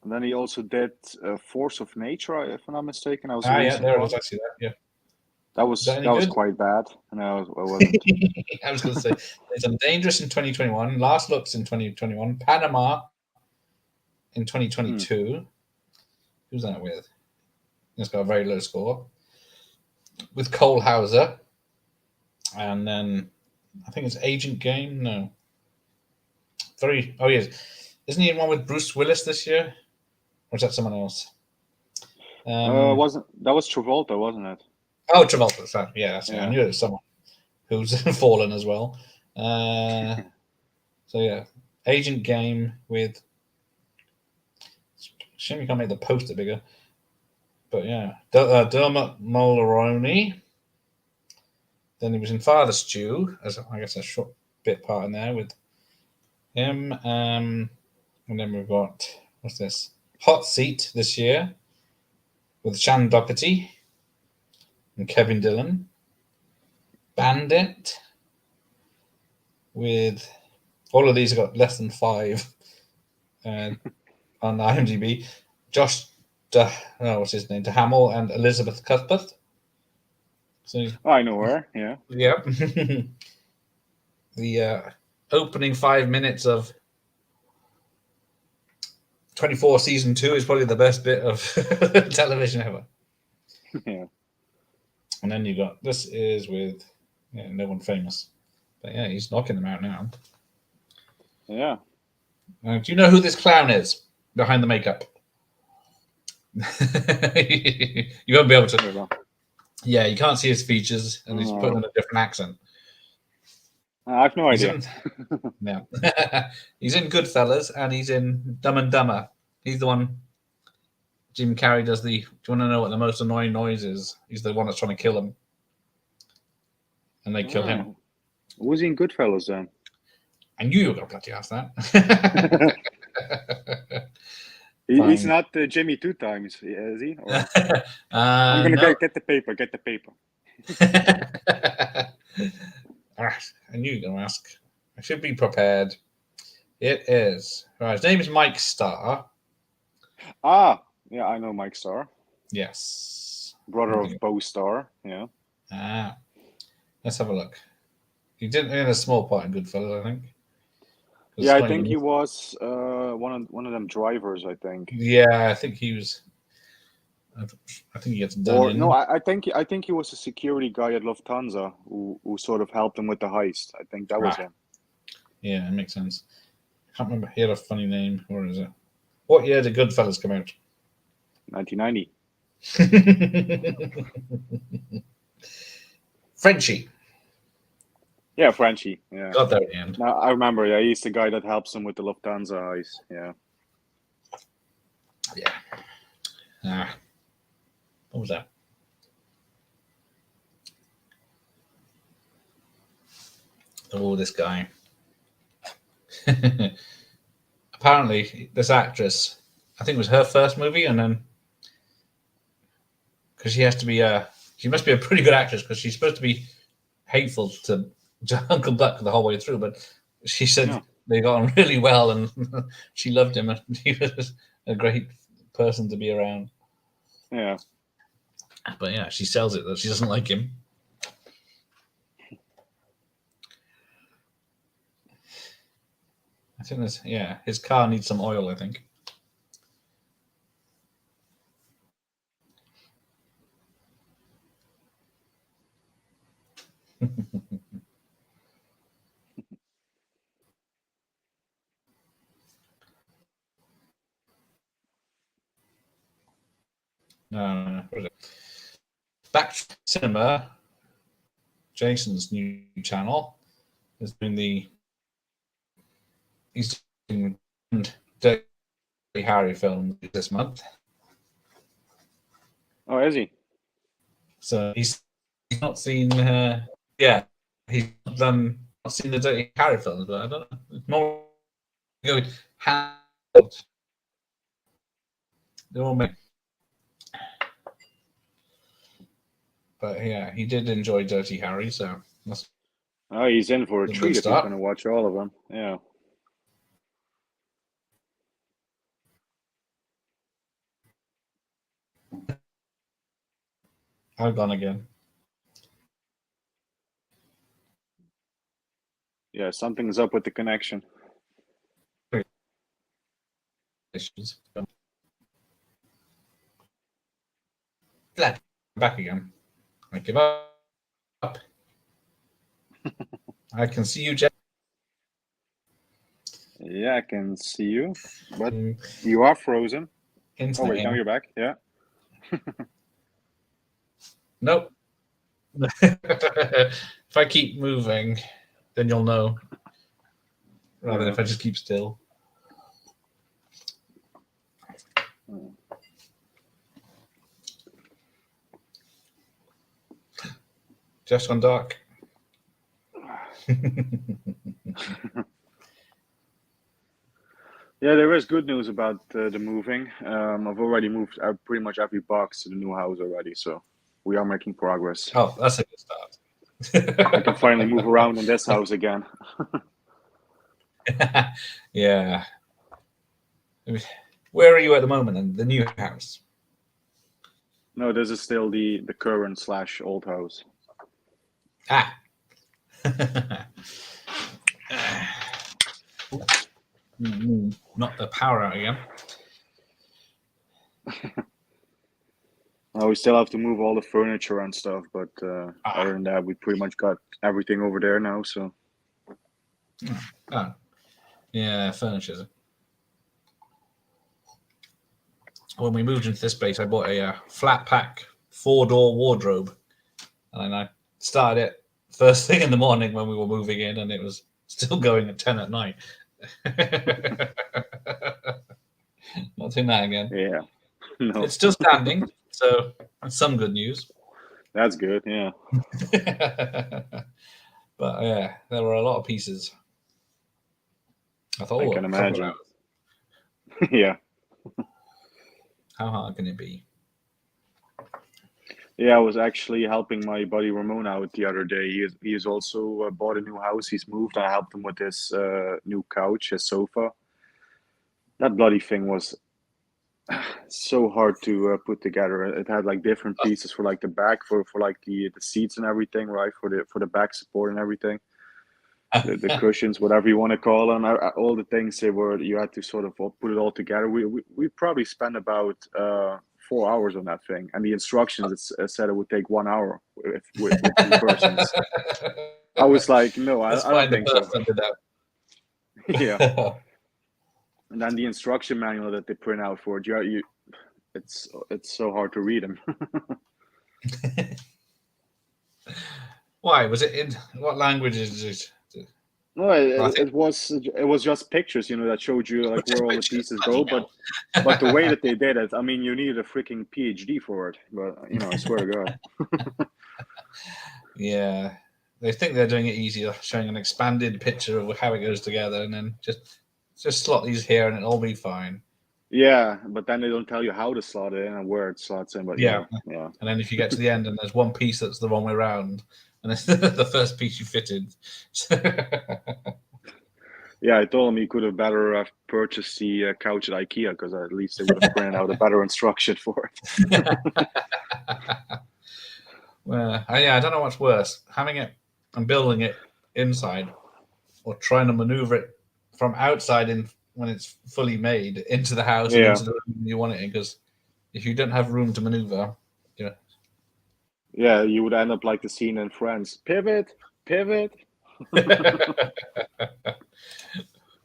And then he also did Force of Nature, if I'm not mistaken. Yeah, there it is. I see that. Yeah. That was quite bad. No, it wasn't. I was going to say there's some Dangerous in 2021, Last Looks in 2021, Panama in 2022. Who's that with? It's got a very low score. With Cole Hauser, and then I think it's Agent Game. No, yes, isn't he in one with Bruce Willis this year, or is that someone else? Wasn't that was Travolta, wasn't it? Oh, Travolta. Sorry. Yeah, I knew it was someone who's fallen as well. So yeah, Agent Game with. Shame you can't make the poster bigger. But yeah, Dermot Mulroney. Then he was in Father Stew, as I guess a short bit part in there with him. And then we've got, what's this? Hot Seat this year with Shannon Doherty and Kevin Dillon. Bandit with, all of these have got less than 5 on IMDb. Josh, what's his name? DeHamill and Elizabeth Cuthbert. So, I know her, yeah. Yeah. The opening 5 minutes of 24 season 2 is probably the best bit of television ever. Yeah. And then you got, this is with no one famous. But yeah, he's knocking them out now. Yeah. Do you know who this clown is behind the makeup? You won't be able to. Yeah, you can't see his features, and he's putting on a different accent. I have no idea. He's in Goodfellas, and he's in Dumb and Dumber. He's the one. Jim Carrey does the. Do you want to know what the most annoying noise is? He's the one that's trying to kill him, and they kill him. Was he in Goodfellas then? I knew you were going to bloody ask that. He's not Jimmy 2 times, is he? Or... I'm going to get the paper. Get the paper. I knew you were going to ask. I should be prepared. It is. Right, his name is Mike Starr. Ah, yeah, I know Mike Starr. Yes. Brother of Bo Starr, yeah. Let's have a look. He didn't in a small part in Goodfellas, I think. Yeah, I think he was one of them drivers, I think. Yeah, I think he was. I think he gets done in. No, I think he was a security guy at Lufthansa who sort of helped him with the heist. I think that was him. Yeah, it makes sense. I can't remember. He had a funny name. Where is it? What year did Goodfellas come out? 1990. Frenchie. Yeah, Frenchie. Yeah. Got there at the end. No, I remember. Yeah, he's the guy that helps him with the Lufthansa heist. Yeah. Yeah. What was that? Oh, this guy. Apparently, this actress, I think it was her first movie, and then because she has to be she must be a pretty good actress because she's supposed to be hateful to Uncle Buck the whole way through, but she said they got on really well, and she loved him, and he was a great person to be around. Yeah. But yeah, she sells it that she doesn't like him. I think his car needs some oil, I think. No. What is it? Back to Cinema, Jason's new channel, is doing he's doing Dirty Harry films this month. Oh, is he? So he's not seen. He's not seen the Dirty Harry films, but I don't know. It's more good. They're all made. But yeah, he did enjoy Dirty Harry, so that's Oh, he's in for a a good treat if he's start. going to watch all of them. Yeah. I've gone again. Yeah, something's up with the connection. Issues. Glad back again. I give up. I can see you, Jeff. Yeah, I can see you, but you are frozen. Oh, wait, now you're back. Yeah. Nope. If I keep moving, then you'll know. Rather than if I just keep still. Just gone dark. Yeah, there is good news about the moving. I've already moved pretty much every box to the new house already, so we are making progress. Oh, that's a good start. I can finally move around in this house again. Yeah. Where are you at the moment in the new house? No, this is still the current / old house. Ah. Not the power out again. We still have to move all the furniture and stuff, but other than that, we pretty much got everything over there now. So. Oh. Yeah, furniture. When we moved into this place, I bought a flat pack 4-door wardrobe, and I started it first thing in the morning when we were moving in, and it was still going at 10 at night. Not doing that again. Yeah. No. It's still standing, so that's some good news. That's good, yeah. But yeah, there were a lot of pieces. I thought, I can imagine. Yeah. How hard can it be? Yeah, I was actually helping my buddy Ramon out the other day. He's also bought a new house. He's moved. I helped him with his new couch, his sofa. That bloody thing was so hard to put together. It had like different pieces for like the back, for like the seats and everything, right? For the back support and everything. The cushions, whatever you want to call them, all the things you had to sort of put it all together. We probably spent about 4 hours on that thing, and the instructions said it would take 1 hour with 2 persons. I was like, no, I don't think so. Yeah. And then the instruction manual that they print out for it, it's so hard to read them. Why was it in what language is it? No, it was just pictures, that showed you like where all the pieces go. But the way that they did it, I mean, you needed a freaking PhD for it. But I swear to God. Yeah, they think they're doing it easier, showing an expanded picture of how it goes together, and then just slot these here, and it'll all be fine. Yeah, but then they don't tell you how to slot it in and where it slots in. But yeah. And then if you get to the end and there's one piece that's the wrong way around, and it's the first piece you fitted. Yeah, I told him he could have better purchased the couch at IKEA, because at least they would have printed out a better instruction for it. Well, I don't know what's worse, having it and building it inside, or trying to maneuver it from outside in when it's fully made into the house and Yeah. into the room you want it in. Because if you don't have room to maneuver, you Yeah, you would end up like the scene in Friends. Pivot, pivot. know.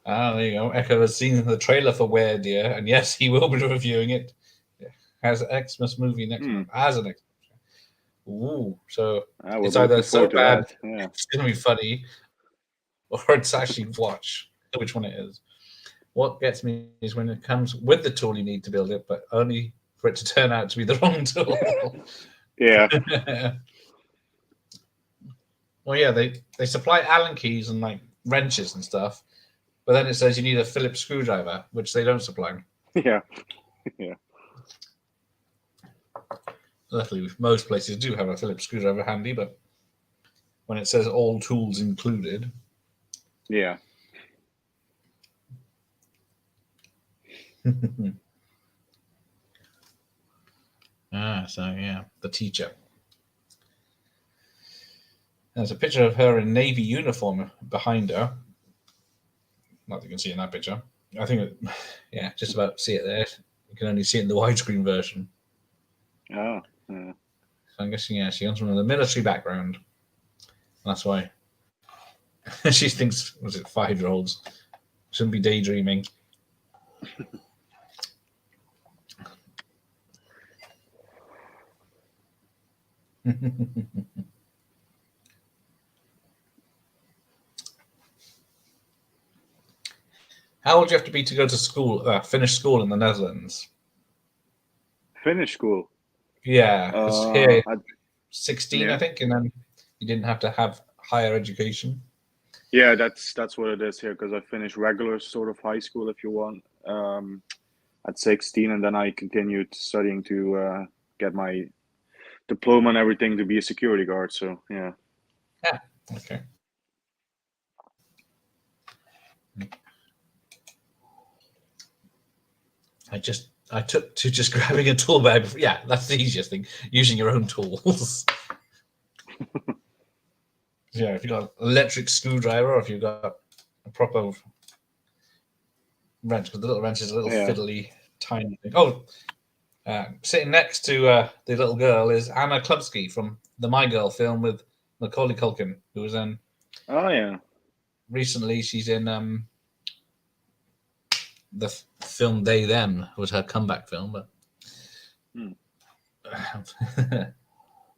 Ah, there you go. Echo has seen the trailer for Where Dear, and yes, he will be reviewing it as an Xmas movie next Hmm. month. As an Xmas. Ooh, so We're it's both either looking so forward to bad that. Yeah. it's going to be funny, or it's actually watch which one it is. What gets me is when it comes with the tool you need to build it, but only for it to turn out to be the wrong tool. Yeah. Well, yeah, they supply Allen keys and like wrenches and stuff, but then it says you need a Phillips screwdriver, which they don't supply. Yeah. Yeah. Luckily, most places do have a Phillips screwdriver handy, but when it says all tools included, Yeah. so yeah, the teacher. There's a picture of her in navy uniform behind her. Not that you can see in that picture. I think, yeah, just about see it there. You can only see it in the widescreen version. Oh. Yeah. So I'm guessing, yeah, she comes from the military background. That's why she thinks, was it 5-year-olds? Shouldn't be daydreaming. How old do you have to be to go to school, finish school in the Netherlands? Finish school. Yeah, because here I, 16, I yeah. think, and then you didn't have to have higher education. Yeah, that's what it is here because I finished regular sort of high school, if you want, at 16, and then I continued studying to get my diploma and everything to be a security guard. So yeah. Yeah, okay. I took to just grabbing a tool bag. Yeah, that's the easiest thing. Using your own tools. Yeah, if you've got an electric screwdriver or if you've got a proper wrench, because the little wrench is a little Yeah. fiddly, tiny thing. Oh, sitting next to the little girl is Anna Klubsky from the My Girl film with Macaulay Culkin, who was in Oh yeah. recently. She's in the film They Them was her comeback film, but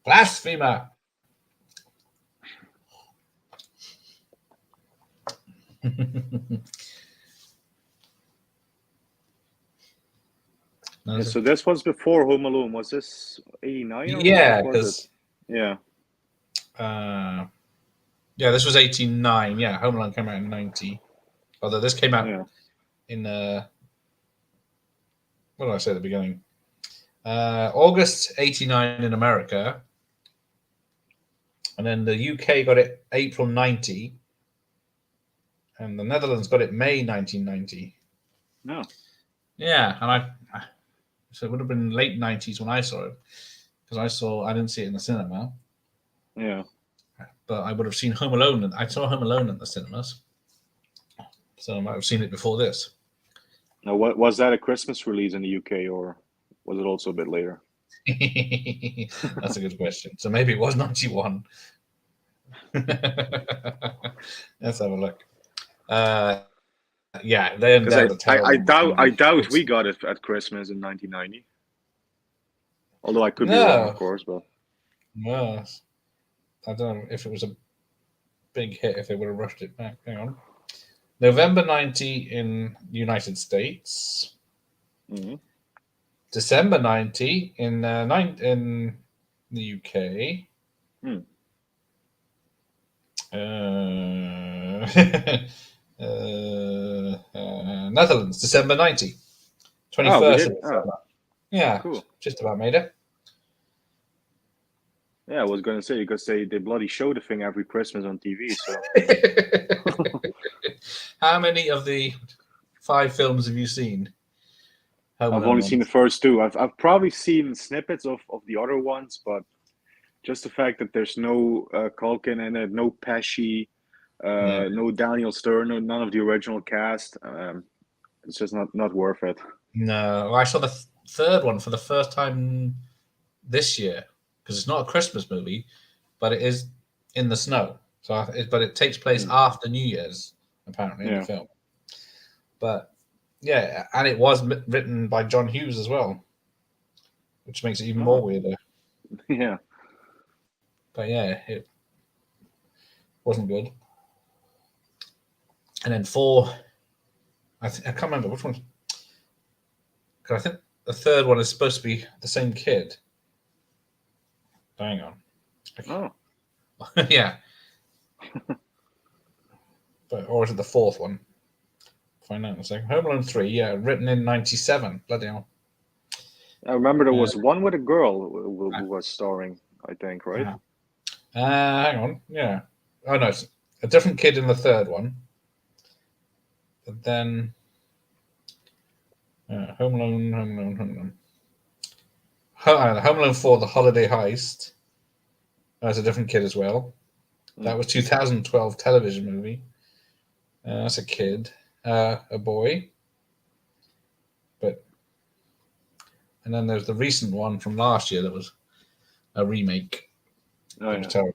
blasphemer. Yeah, so this was before Home Alone. Was this 89 or Yeah, what was because it? Yeah. yeah, this was 89. Yeah, Home Alone came out in 90. Although this came out Yeah. in what did I say at the beginning? August 89 in America, and then the UK got it April 90, and the Netherlands got it May 1990. No. Yeah, and so it would have been late 90s when I saw it, because I didn't see it in the cinema, Yeah. but I would have seen Home Alone, and I saw Home Alone in the cinemas, so I might have seen it before this. Now, what was that a Christmas release in the UK or was it also a bit later? That's a good question. So maybe it was 91. Let's have a look. Yeah, they're Because the terrible I movie. doubt we got it at Christmas in 1990. Although I could be wrong, of No, course, but no, I don't know if it was a big hit if they would have rushed it back. Hang on. November 90 in the United States. Mhm. December 90 in in the UK. Hmm. Netherlands, December 90. Oh, we 21st did. of Oh, December. Yeah, cool. just about made it. Yeah, I was going to say because they bloody show the thing every Christmas on TV. So How many of the 5 films have you seen? Home I've Alone only seen the ones. first two. I've probably seen snippets of the other ones, but just the fact that there's no Culkin in it, no Pesci, Yeah. No Daniel Stern, none of the original cast. It's just not worth it. No, I saw the third one for the first time this year because it's not a Christmas movie, but it is in the snow. But it takes place after New Year's, apparently, in the Yeah. film. But yeah, and it was written by John Hughes as well, which makes it even more weirder. Yeah. But yeah, it wasn't good. And then four, I can't remember which one. Because I think the third one is supposed to be the same kid. Hang on. Oh. Yeah. Or is it the fourth one? Find out in a second. Home Alone 3, yeah, written in 97. Bloody hell. I remember there was one with a girl who was starring, I think, right? Hang on. Yeah. Oh, no. It's a different kid in the third one. But then. Home Alone. Home Alone 4, The Holiday Heist. That's a different kid as well. That was 2012 television movie. That's a kid. A boy. And then there's the recent one from last year that was a remake. Oh, It was terrible.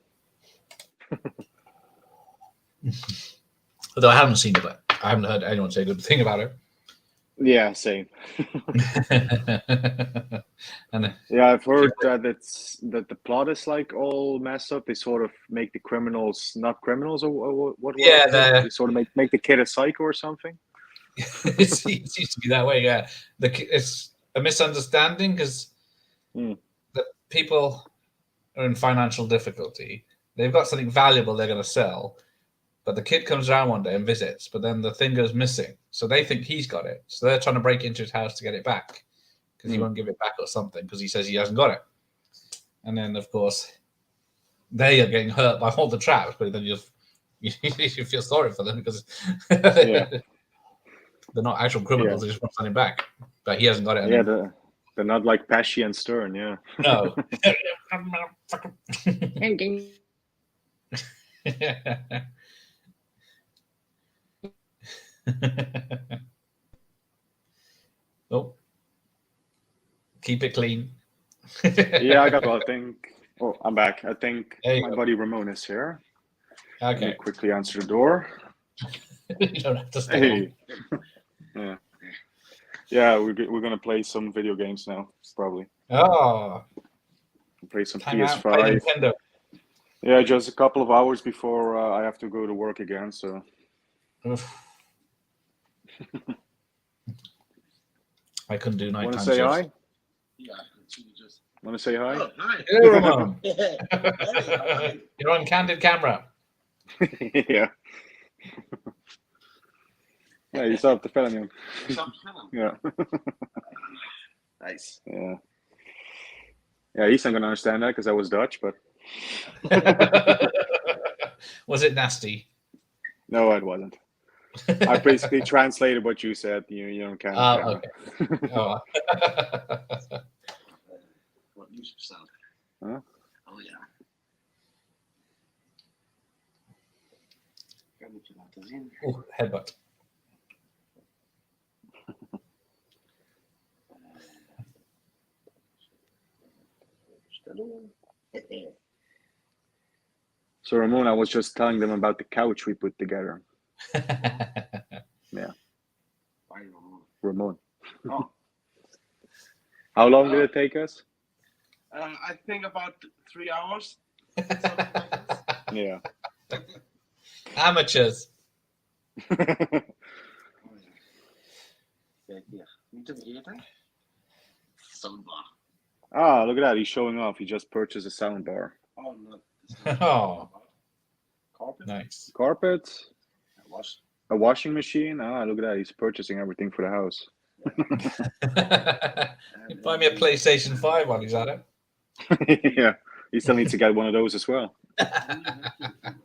Although I haven't seen it, but I haven't heard anyone say a good thing about it. Yeah, same. And Yeah, I've heard that the plot is like all messed up. They sort of make the criminals not criminals, or what? Yeah, they sort of make the kid a psycho or something. it seems to be that way. Yeah, it's a misunderstanding because the people are in financial difficulty. They've got something valuable they're going to sell, but the kid comes around one day and visits, but then the thing goes missing. So they think he's got it. So they're trying to break into his house to get it back because he won't give it back or something because he says he hasn't got it. And then, of course, they are getting hurt by all the traps, but then you feel sorry for them because they're not actual criminals. They just want something back, but he hasn't got it. Yeah, they're not like Pesci and Stern. Yeah. No. Oh, keep it clean. Yeah, I got. Well, I think. Oh, I'm back. I think my go. buddy Ramon is here. Okay. Let me quickly answer the door. You don't have to stay. Hey. Yeah, we're gonna play some video games now, probably. Oh. Play some Time PS5. out. Play Nintendo. Yeah, just a couple of hours before I have to go to work again. So. I couldn't do nighttime. Want to say shifts. hi? Yeah. Want to say hi? Oh, hi. Hey, Ramon. Hey, You're on candid camera. Yeah. Yeah, you saw the film. Yeah. Nice. Yeah. Yeah, he's not gonna understand that because I was Dutch, but Was it nasty? no, it wasn't. I basically translated what you said. You don't count. Okay. Oh. What news sound? Huh? Oh yeah. Kan moet je laten zien. Oeh, headbutt. So Ramon, I was just telling them about the couch we put together. Yeah. Bye, Ramon. Oh. How long did it take us? I think about 3 hours. Yeah. Amateurs. Kijk hier. Niet te vergeten. Soundbar. Ah, look at that. He's showing off. He just purchased a sound bar. Oh, no. Oh, Carpet. nice. Carpet. Wash. A washing machine. Ah, look at that. He's purchasing everything for the house. Buy me a PlayStation 5 while he's at it. Yeah. He still needs to get one of those as well.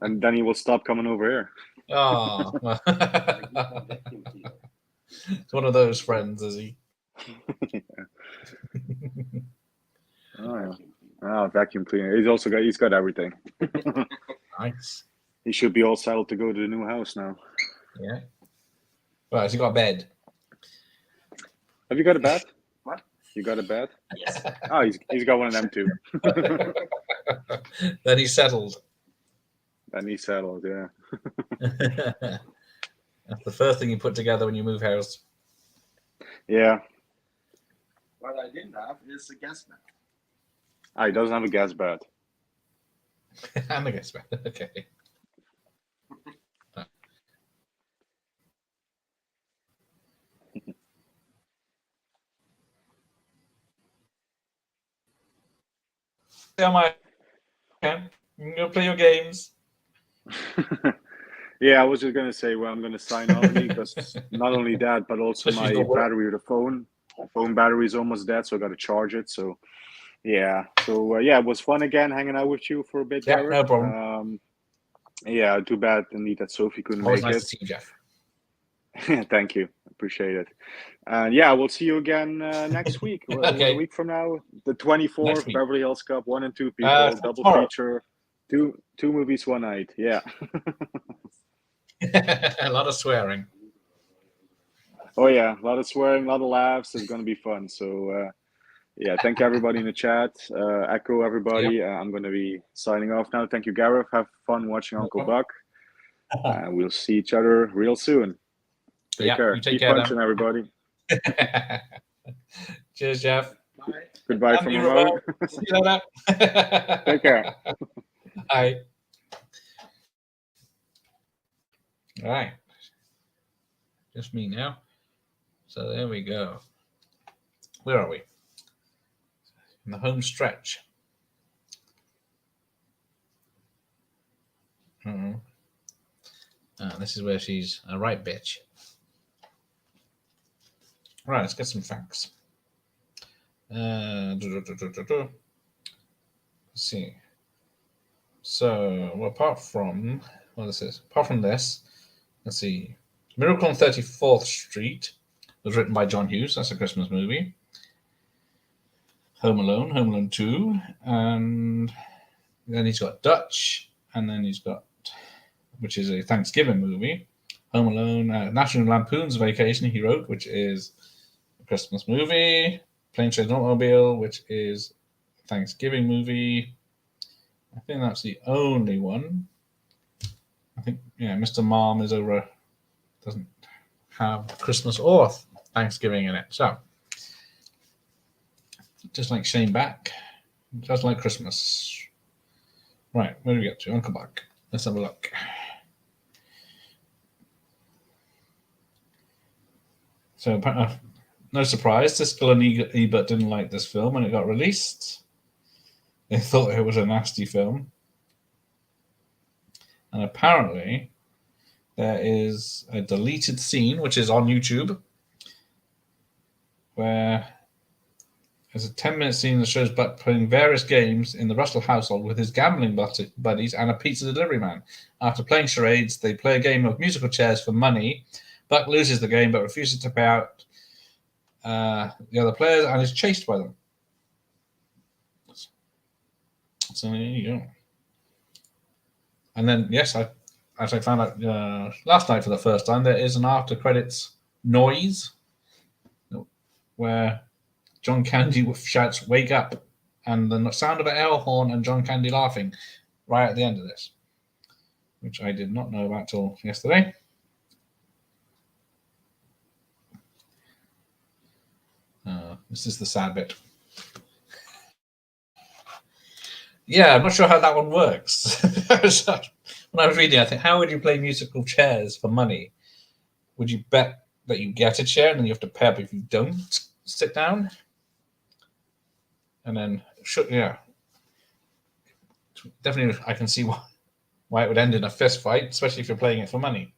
And then he will stop coming over here. Oh. It's one of those friends, is he? Oh, yeah. Ah, vacuum cleaner. He's got everything. Nice. he should be all settled to go to the new house now. Yeah. Well, has he got a bed? Have you got a bed? What? You got a bed? Yes. Oh, he's got one of them too. Then he's settled. Then he's settled. Yeah. That's the first thing you put together when you move house. Yeah. What I didn't have is a gas mat. Ah, he doesn't have a gas bed. And I guess, okay. Am I? You gonna play your games? Yeah, I was just gonna say, well, I'm gonna sign off because not only that, but also Especially my the work. battery of the phone. The phone battery is almost dead, so I got to charge it. So, yeah. So yeah, it was fun again hanging out with you for a bit, Yeah, Garrett. no problem. Yeah, too bad indeed that Sophie couldn't Always make nice it. to see you, Jeff. Thank you, appreciate it. And yeah, we'll see you again next week. Or Okay. a week from now, the Next 24th, week. Beverly Hills Cop 1 and 2 people, double Tomorrow. feature, two movies one night. Yeah. A lot of swearing. Oh yeah, a lot of swearing, a lot of laughs. It's gonna be fun. So yeah, thank everybody in the chat. Echo everybody. I'm gonna be signing off now. Thank you, Gareth. Have fun watching Uncle Buck. We'll see each other real soon. Take care. You take Keep care punching, everybody. Cheers, Jeff. Bye. Goodbye from remote. See you later. Take care. Bye. All right. Just me now. So there we go. Where are we? In the home stretch. This is where she's a right bitch. Right, let's get some facts. Let's see. So, apart from this, let's see. Miracle on 34th Street was written by John Hughes. That's a Christmas movie. Home Alone 2, and then he's got Dutch, and then he's got, which is a Thanksgiving movie. Home Alone, National Lampoon's Vacation, he wrote, which is a Christmas movie. Plane, Train, Automobile, which is a Thanksgiving movie. I think that's the only one. I think, yeah, Mr. Mom is over, doesn't have Christmas or Thanksgiving in it. So, just like Shane Back, just like Christmas. Right, where do we get to? Uncle Buck. Let's have a look. So, no surprise, Siskel and Ebert didn't like this film when it got released. They thought it was a nasty film. And apparently, there is a deleted scene, which is on YouTube, where there's a 10-minute scene that shows Buck playing various games in the Russell household with his gambling buddies and a pizza delivery man. After playing charades, they play a game of musical chairs for money. Buck loses the game but refuses to pay out the other players and is chased by them. So there you go. And then, yes, as I found out last night for the first time, there is an after credits noise where John Candy shouts, "Wake up," and the sound of an air horn and John Candy laughing right at the end of this, which I did not know about till yesterday. This is the sad bit. Yeah, I'm not sure how that one works. When I was reading, I think, how would you play musical chairs for money? Would you bet that you get a chair and then you have to pay up if you don't sit down? And then, yeah, definitely I can see why it would end in a fist fight, especially if you're playing it for money.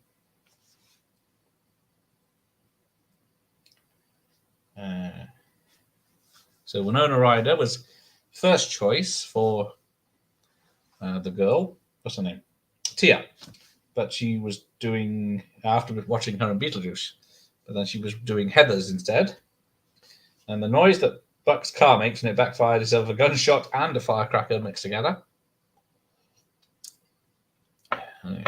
So Winona Ryder was first choice for the girl. What's her name? Tia. But she was doing, after watching her in Beetlejuice, but then she was doing Heathers instead. And the noise that Buck's car makes when it backfired is of a gunshot and a firecracker mixed together.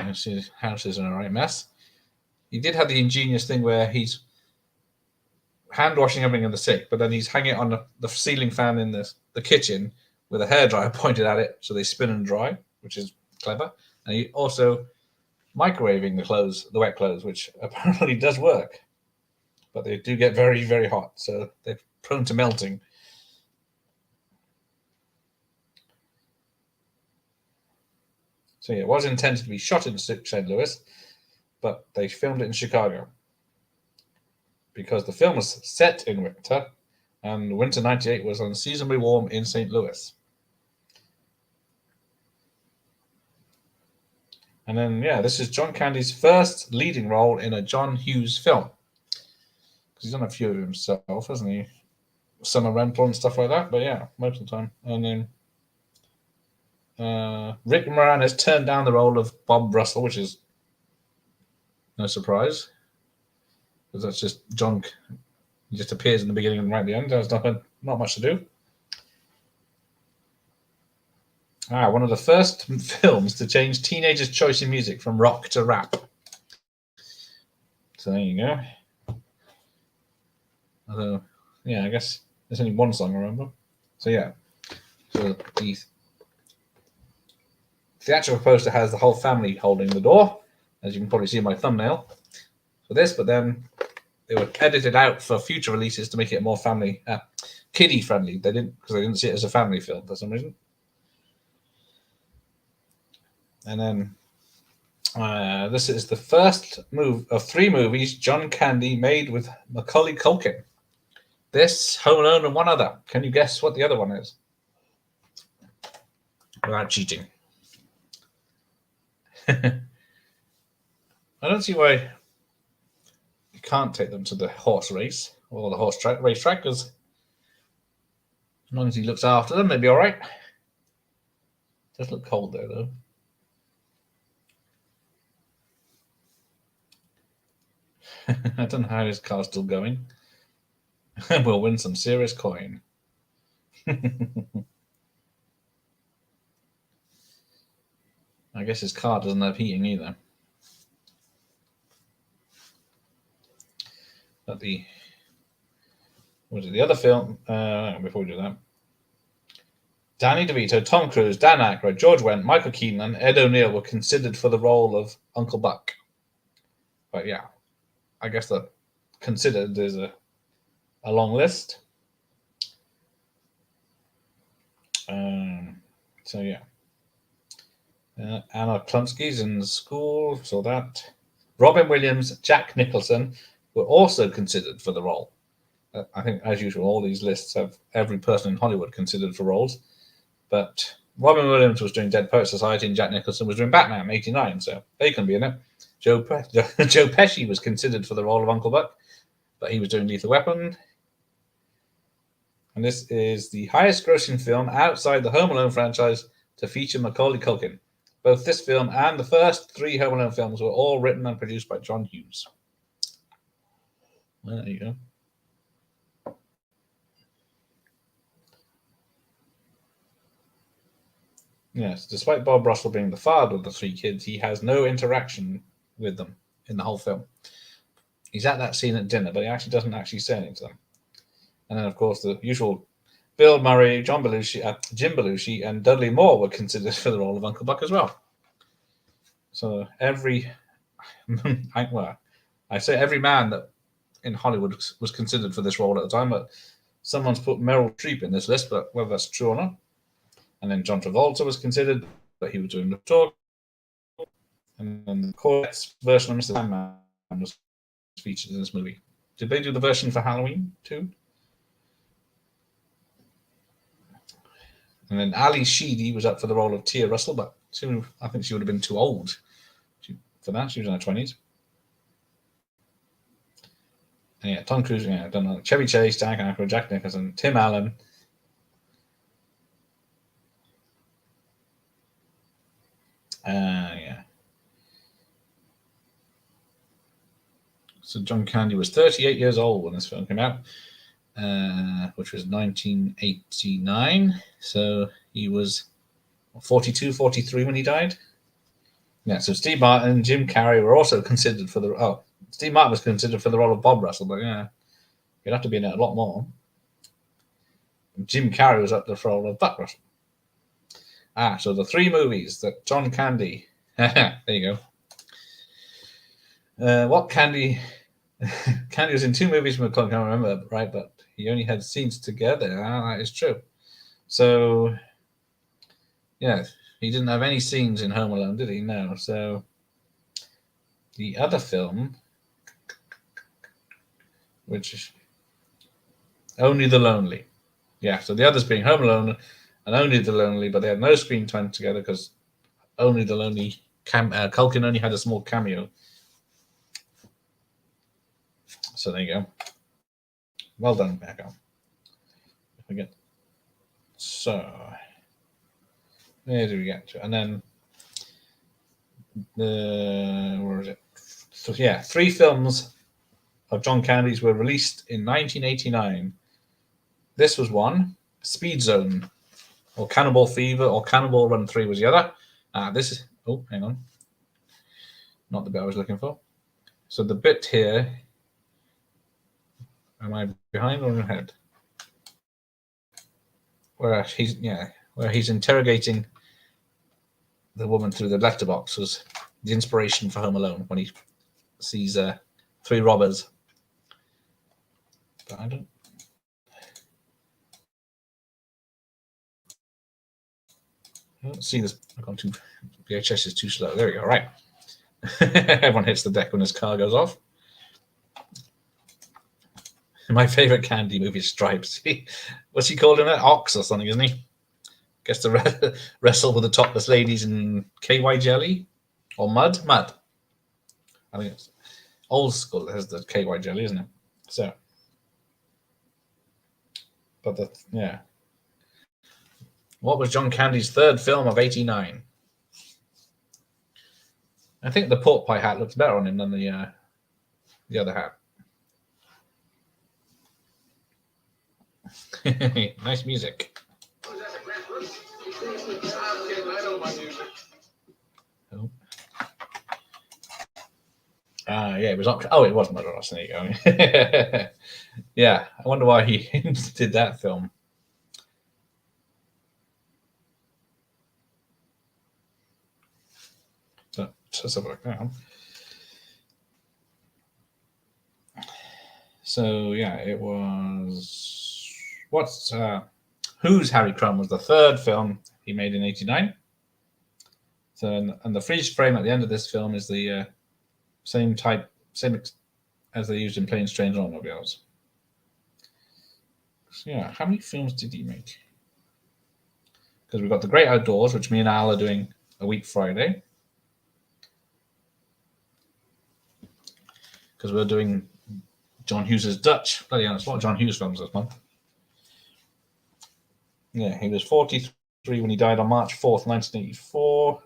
His house is in a right mess. He did have the ingenious thing where he's hand washing everything in the sink, but then he's hanging it on the ceiling fan in the kitchen with a hairdryer pointed at it so they spin and dry, which is clever. And he also microwaving the wet clothes, which apparently does work. But they do get very, very hot, so they're prone to melting. So yeah, it was intended to be shot in St. Louis, but they filmed it in Chicago because the film was set in winter, and winter '98 was unseasonably warm in St. Louis. And then, yeah, this is John Candy's first leading role in a John Hughes film. Because he's done a few of himself, hasn't he? Summer Rental and stuff like that, but yeah, most of the time. And then Rick Moranis turned down the role of Bob Russell, which is no surprise. Because that's just John. He just appears in the beginning and right at the end. There's not much to do. One of the first films to change teenagers' choice in music from rock to rap. So there you go. Although, yeah, I guess there's only one song I remember. So yeah. So the theatrical poster has the whole family holding the door, as you can probably see in my thumbnail for this, but then they were edited out for future releases to make it more family, kiddie friendly. They didn't, because they didn't see it as a family film for some reason. And then this is the first of 3 movies John Candy made with Macaulay Culkin. This, Home Alone, and one other. Can you guess what the other one is? Without cheating. I don't see why you can't take them to the horse race or the horse racetrack, because as long as he looks after them, they'll be all right. It does look cold there, though. I don't know how his car's still going. We'll win some serious coin. I guess his car doesn't have heating either. But the other film? Before we do that, Danny DeVito, Tom Cruise, Dan Aykroyd, George Wendt, Michael Keaton, and Ed O'Neill were considered for the role of Uncle Buck. But yeah, I guess the considered is a long list. So yeah. Anna Klumsky's in school, so that. Robin Williams, Jack Nicholson were also considered for the role. I think, as usual, all these lists have every person in Hollywood considered for roles. But Robin Williams was doing Dead Poets Society and Jack Nicholson was doing Batman in '89, so they can be in it. Joe Pesci was considered for the role of Uncle Buck, but he was doing Lethal Weapon. And this is the highest grossing film outside the Home Alone franchise to feature Macaulay Culkin. Both this film and the first 3 Home Alone films were all written and produced by John Hughes. Well, there you go. Yes, despite Bob Russell being the father of the 3 kids, he has no interaction with them in the whole film. He's at that scene at dinner, but he actually doesn't actually say anything to them. And then, of course, the usual Bill Murray, Jim Belushi, and Dudley Moore were considered for the role of Uncle Buck as well. So every man that in Hollywood was considered for this role at the time, but someone's put Meryl Streep in this list, but whether that's true or not. And then John Travolta was considered, but he was doing the talk. And then the Corvette's version of Mr. Sandman was featured in this movie. Did they do the version for Halloween too? And then Ali Sheedy was up for the role of Tia Russell, but I think she would have been too old for that. She was in her 20s. And yeah, Tom Cruise, I don't know. Chevy Chase, Jack Aykroyd, Jack Nicholson, Tim Allen. Yeah. So John Candy was 38 years old when this film came out, which was 1989. So he was 42, 43 when he died. Yeah, so Steve Martin and Jim Carrey were also considered for the. Oh, Steve Martin was considered for the role of Bob Russell, but yeah, you'd have to be in it a lot more. Jim Carrey was up there for the role of Buck Russell. So the three movies that John Candy. There you go. What Candy? Candy was in two movies from McClung, I can't remember, right? But he only had scenes together. That is true. So, yeah, he didn't have any scenes in Home Alone, did he? No. So, the other film, which is Only the Lonely. Yeah, so the others being Home Alone and Only the Lonely, but they had no screen time together because Only the Lonely, Culkin only had a small cameo. So there you go. Well done, Becca. Again. So, where do we get to? And then where is it? So, yeah, three films of John Candy's were released in 1989. This was one, Speed Zone, or Cannonball Fever, or Cannonball Run 3 was the other. This is, oh, hang on. Not the bit I was looking for. So the bit here, am I behind or ahead? Where he's interrogating the woman through the letterbox was the inspiration for Home Alone when he sees three robbers. But I don't see this. I've gone too. VHS is too slow. There we go. Right. Everyone hits the deck when his car goes off. My favorite Candy movie is Stripes. What's he called in that? Ox or something, isn't he? Gets to wrestle with the topless ladies in KY jelly or mud. Mud. I think it's old school. It has the KY jelly, isn't it? So, but yeah. What was John Candy's third film of '89? I think the pork pie hat looks better on him than the other hat. Nice music. Oh. Yeah, it was not. Oh, it was Murder Ross. There you go. Yeah, I wonder why he did that film. So, let's have a look now. So yeah, it was Who's Harry Crumb was the third film he made in '89. So and the freeze frame at the end of this film is the same as they used in Planes, Trains, and Automobiles. So yeah, how many films did he make? Because we've got The Great Outdoors, which me and Al are doing a week Friday. Because we're doing John Hughes's Dutch. Bloody hell, it's a lot of John Hughes films this month. Yeah, he was 43 when he died on March 4th, 1984.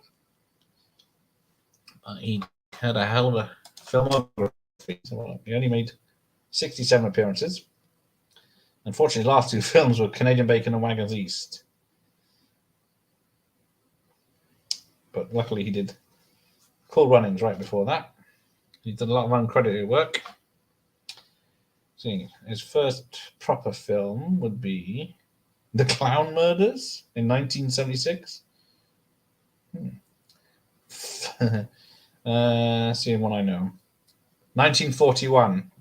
He had a hell of a filmography. He only made 67 appearances. Unfortunately, the last two films were Canadian Bacon and Wagons East. But luckily, he did Cool Runnings right before that. He did a lot of uncredited work. See, his first proper film would be The Clown Murders in 1976. Seeing what I know. 1941.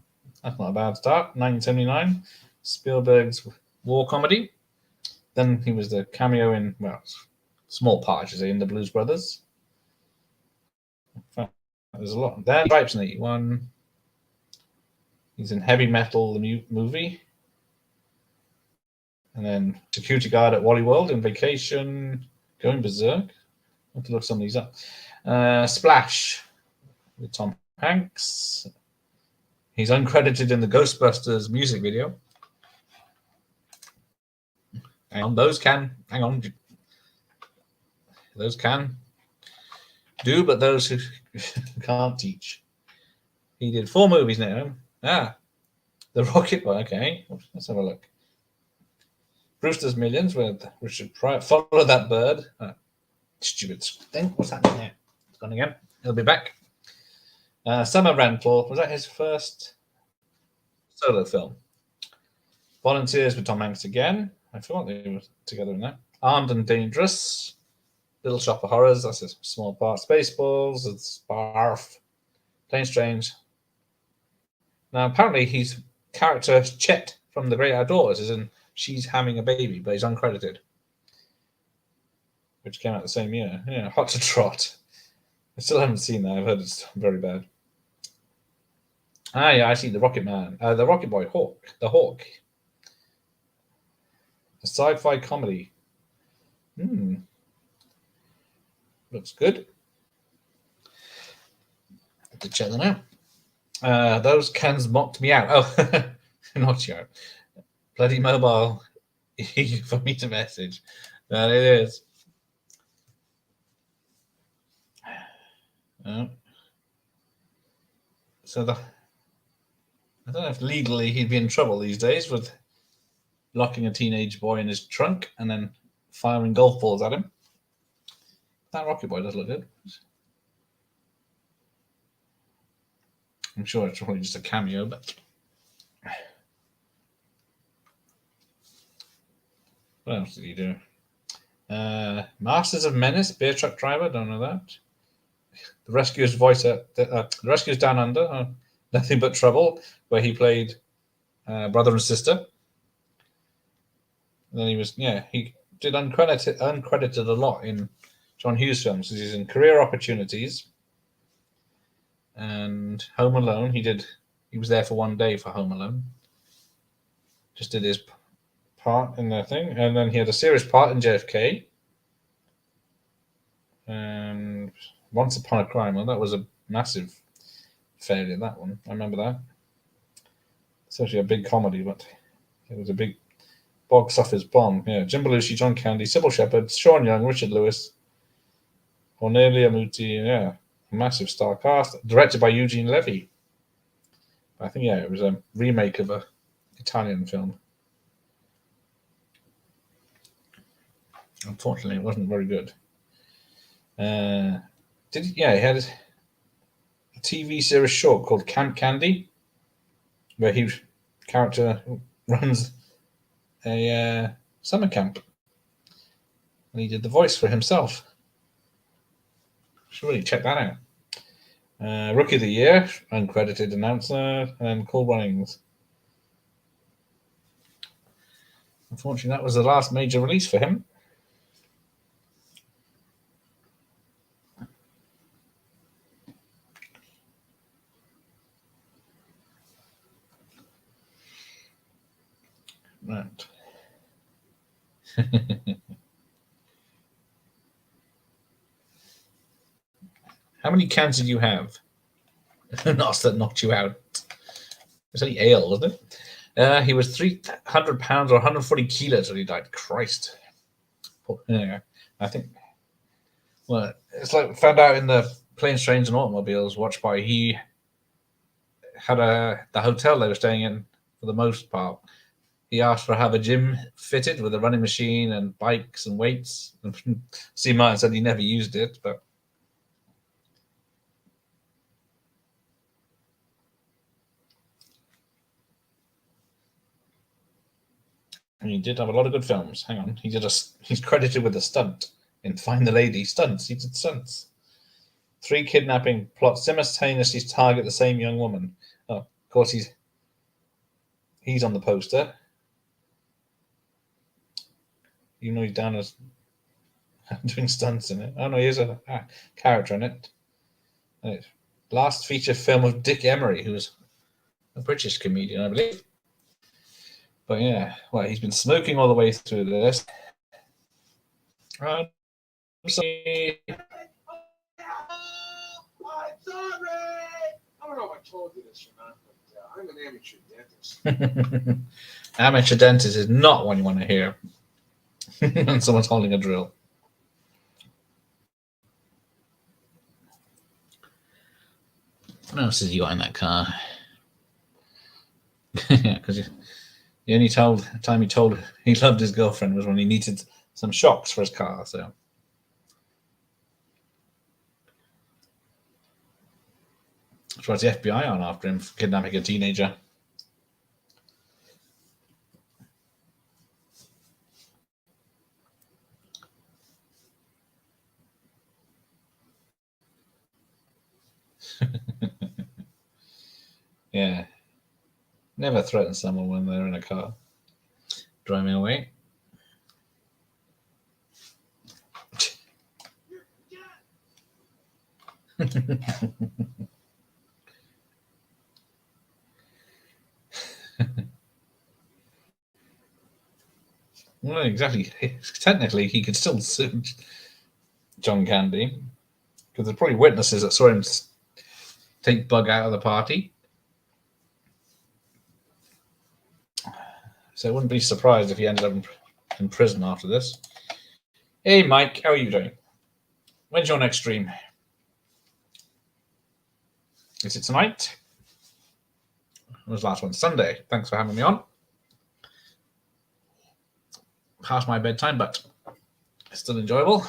That's not a bad start. 1979. Spielberg's war comedy. Then he was the cameo in, well, small part, I should say, in The Blues Brothers. There's a lot. Then Stripes in 81. He's in Heavy Metal, the movie. And then security guard at Wally World in Vacation, Going Berserk. I have to look some of these up. Splash with Tom Hanks. He's uncredited in the Ghostbusters music video. Hang on, those can do, but those who can't teach. He did 4 movies now. The Rocket one. Okay, let's have a look. Brewster's Millions with Richard Pryor. Follow That Bird. Stupid thing. What's happening there? gone again. He'll be back. Summer Rental, was that his first solo film? Volunteers with Tom Hanks again. I forgot they were together in that. Armed and Dangerous. Little Shop of Horrors, that's a small part. Spaceballs, it's Barf. Plain Strange. Now, apparently, his character Chet from The Great Outdoors is in She's Having a Baby, but he's uncredited, which came out the same year. Yeah, Hot to Trot. I still haven't seen that. I've heard it's very bad. Ah, yeah, I see The Rocket Man. The Rocket Boy, Hawk. The Hawk. A sci-fi comedy. Looks good. Have to check that out. Those cans mocked me out. Oh, knocked you out. Bloody mobile for me to message. That it is. So I don't know if legally he'd be in trouble these days with locking a teenage boy in his trunk and then firing golf balls at him. That Rocket Boy does look good. I'm sure it's probably just a cameo, but what else did he do? Masters of Menace, Beer Truck Driver, don't know that. The Rescuer's voice at The Rescuer's Down Under, Nothing But Trouble, where he played brother and sister. And then he did uncredited a lot in John Hughes films. He's in Career Opportunities and Home Alone. He was there for one day for Home Alone. Just did his part in the thing, and then he had a serious part in JFK. And Once Upon a Crime. Well, that was a massive failure. That one, I remember that. It's actually a big comedy, but it was a big box office bomb. Yeah, Jim Belushi, John Candy, Sybil Shepherd, Sean Young, Richard Lewis, Cornelia Muti. Yeah, massive star cast. Directed by Eugene Levy. I think it was a remake of a Italian film. Unfortunately, it wasn't very good. He had a TV series short called Camp Candy, where his character runs a summer camp, and he did the voice for himself. Should really check that out. Rookie of the Year, uncredited announcer, and Cool Runnings. Unfortunately, that was the last major release for him. Right. How many cans did you have? Not that knocked you out. It was only ale, wasn't it? He was 300 pounds or 140 kilos when he died. Christ. Yeah, I think. Well, it's like found out in the Planes, Trains, and Automobiles watch by. He had the hotel they were staying in for the most part. He asked to have a gym fitted with a running machine and bikes and weights. Steve Martin said he never used it, but he did have a lot of good films. Hang on, he's credited with a stunt in Find the Lady. Stunts. He did stunts. 3 kidnapping plots simultaneously target the same young woman. Oh, of course, he's on the poster. Even though he's down as doing stunts in it. Oh no, he is a character in it. Last feature film of Dick Emery, who was a British comedian, I believe. But yeah, well, he's been smoking all the way through this. I'm sorry. I don't know if I told you this or not, but I'm an amateur dentist. Amateur dentist is not one you want to hear when someone's holding a drill. What else has he got in that car? Because the only time he told he loved his girlfriend was when he needed some shocks for his car. So That's why the FBI on after him for kidnapping a teenager. Yeah. Never threaten someone when they're in a car driving away. Well, exactly. Technically, he could still sue John Candy because there's probably witnesses that saw him take Bug out of the party. So I wouldn't be surprised if he ended up in prison after this. Hey, Mike, how are you doing? When's your next stream? Is it tonight? When was the last one? Sunday. Thanks for having me on. Past my bedtime, but it's still enjoyable.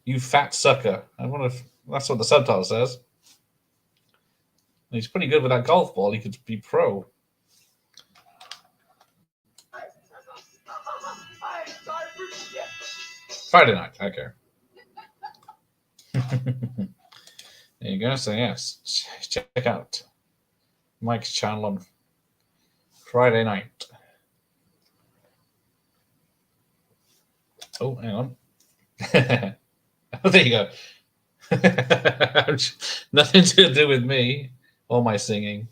You fat sucker. I wonder if that's what the subtitle says. He's pretty good with that golf ball. He could be pro. Friday night. Okay. There you go. So yes, check out Mike's channel on Friday night. Oh, hang on. Oh, there you go. Nothing to do with me or my singing.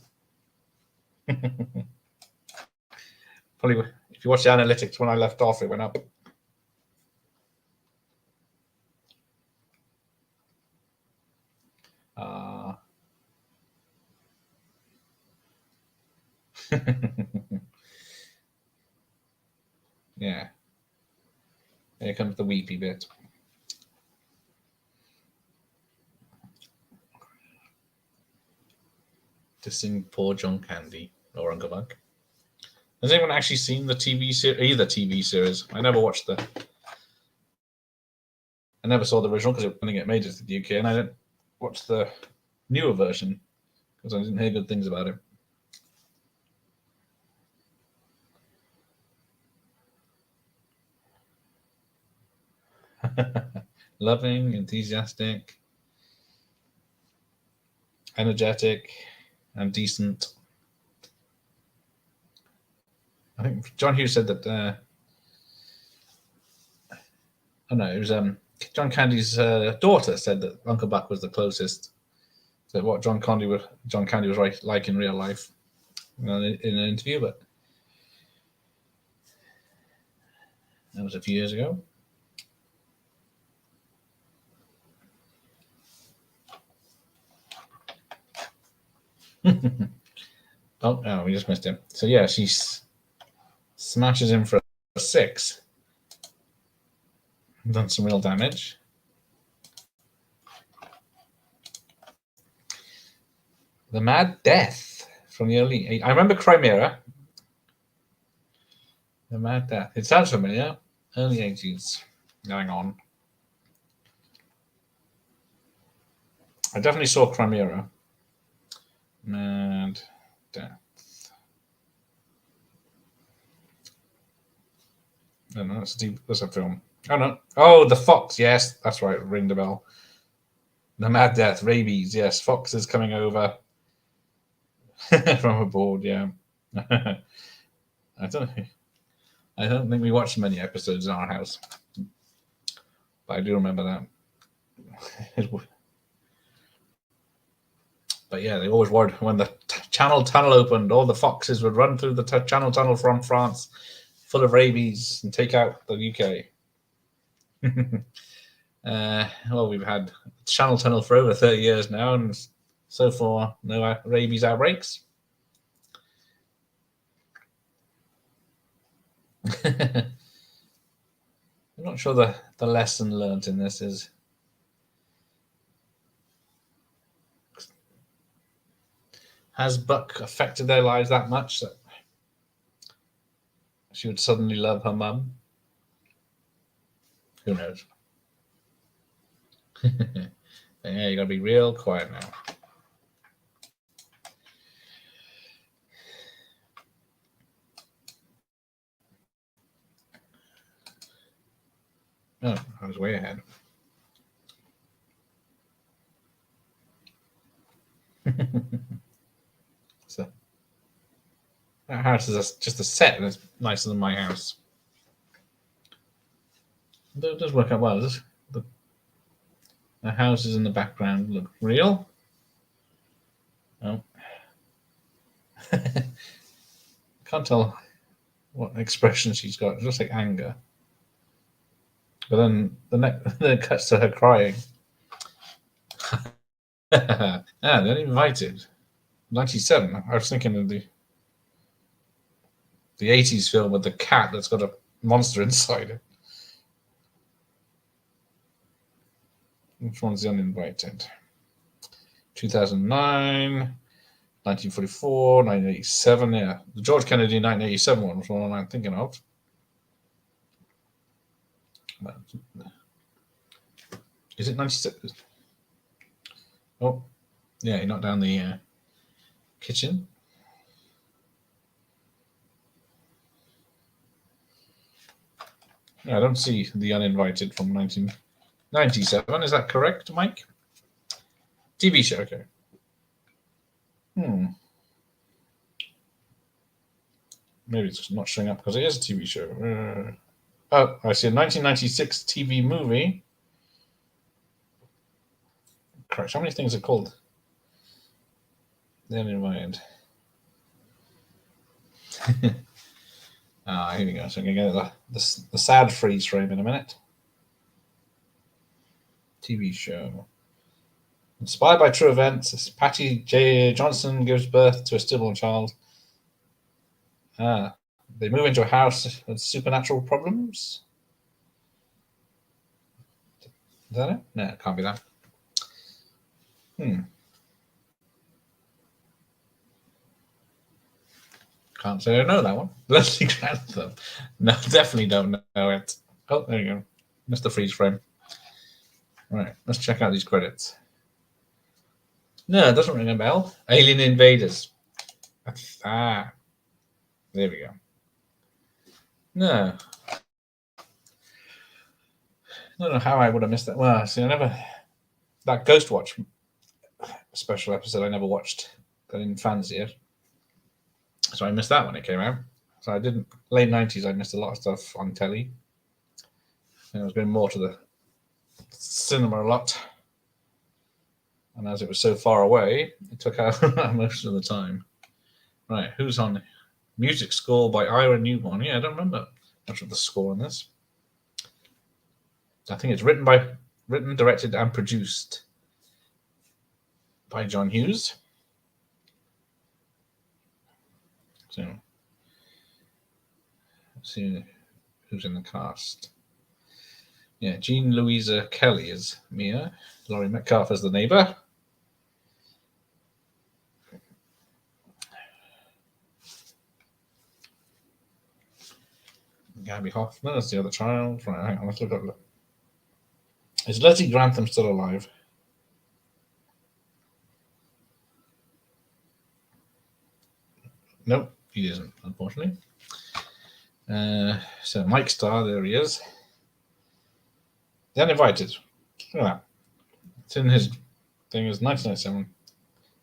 Probably, if you watch the analytics, when I left off, it went up. Yeah. Here comes the weepy bit. To sing poor John Candy or Uncle Buck. Has anyone actually seen the TV series? Either TV series? I never watched I never saw the original because it didn't get made to the UK, and I didn't watch the newer version because I didn't hear good things about it. Loving, enthusiastic, energetic, and decent. I think John Hughes said that. Oh no, it was John Candy's daughter said that Uncle Buck was the closest to what John Candy was like in real life, in an interview, but that was a few years ago. Oh, we just missed him. So yeah, she smashes him for a 6. Done some real damage. The Mad Death from the early. I remember Crimea. The Mad Death. It sounds familiar. Early 80s going on. I definitely saw Crimea. Mad Death. I don't know. That's a film. Oh no. Oh, the Fox. Yes, that's right. Ring the bell. The Mad Death. Rabies. Yes, Fox is coming over from aboard. Yeah. I don't think we watched many episodes in our house, but I do remember that. But yeah, they always worried when the Channel Tunnel opened, all the foxes would run through the Channel Tunnel from France, full of rabies, and take out the UK. Well, we've had Channel Tunnel for over 30 years now, and so far, no rabies outbreaks. I'm not sure the lesson learned in this is has Buck affected their lives that much that she would suddenly love her mum? Who knows? Yeah, you gotta be real quiet now. Oh, I was way ahead. So that house is just a set, and it's nicer than my house. It does work out well. Does the houses in the background look real? Oh, can't tell what expression she's got. It looks like anger. But then then it cuts to her crying. They're invited. 97. I was thinking of the 80s film with the cat that's got a monster inside it. Which one's the uninvited? 2009, 1944, 1987. Yeah, the George Kennedy 1987 one was one I'm thinking of. Is it 96? Oh, yeah, he knocked down the kitchen. I don't see the uninvited from 1997. Is that correct, Mike? TV show, okay. Maybe it's just not showing up because it is a TV show. Oh, I see a 1996 TV movie. Christ, how many things are called? Then in mind. Here we go. So I'm going to get the sad freeze frame in a minute. TV show. Inspired by true events, Patty J. Johnson gives birth to a stillborn child. They move into a house with supernatural problems. Is that it? No, it can't be that. Can't say I know that one. Leslie Grantham. No, definitely don't know it. Oh, there you go. Missed the freeze frame. Right, let's check out these credits. No, it doesn't ring a bell. Alien Invaders. There we go. No. I don't know how I would have missed that. Well, see, that Ghost Watch special episode I never watched. I didn't fancy it. So I missed that when it came out. So I didn't. Late 90s, I missed a lot of stuff on telly. And I was going more to the cinema a lot. And as it was so far away, it took out most of the time. Right, who's on? Music score by Ira Newborn. Yeah, I don't remember much of the score on this. I think it's written, directed, and produced by John Hughes. So, let's see who's in the cast. Yeah, Jean Louisa Kelly is Mia. Laurie Metcalf is the neighbor. Gabby Hoffman is the other child. Right, hang on, let's look at it. Is Leslie Grantham still alive? Nope, he isn't, unfortunately. So Mike Starr, there he is. The Uninvited. Look at that. It's in his thing, is 1997.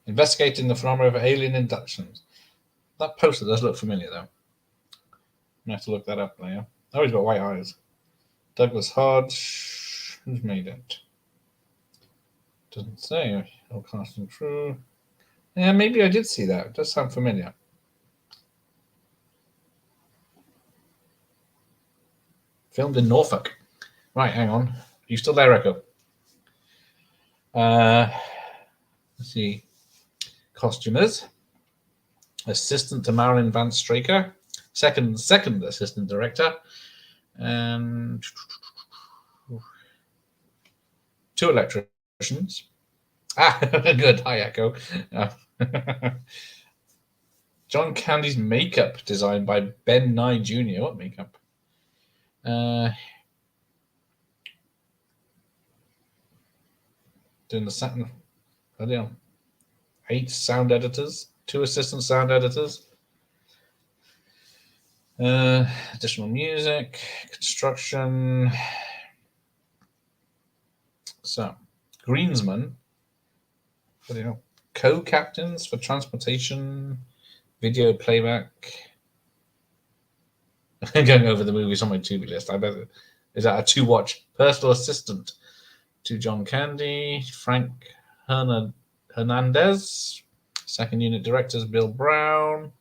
Investigating the phenomena of alien abductions. That poster does look familiar, though. I'm going to have to look that up later. Oh, he's got white eyes. Douglas Hodge. Who's made it? Doesn't say. All cast and crew. Yeah, maybe I did see that. It does sound familiar. Filmed in Norfolk. Right, hang on. Are you still there, Echo? Let's see. Costumers. Assistant to Marilyn Van Straker. Second assistant director. And 2 electricians. Good. Hi, Echo. John Candy's makeup designed by Ben Nye Jr. What makeup? doing the sound. I don't know, 8 sound editors, 2 assistant sound editors. Additional music, construction. So, greensman, co-captains for transportation, video playback. Going over the movies on my to-be list. I bet is that a to-watch personal assistant to John Candy, Frank Hernandez, second unit directors Bill Brown,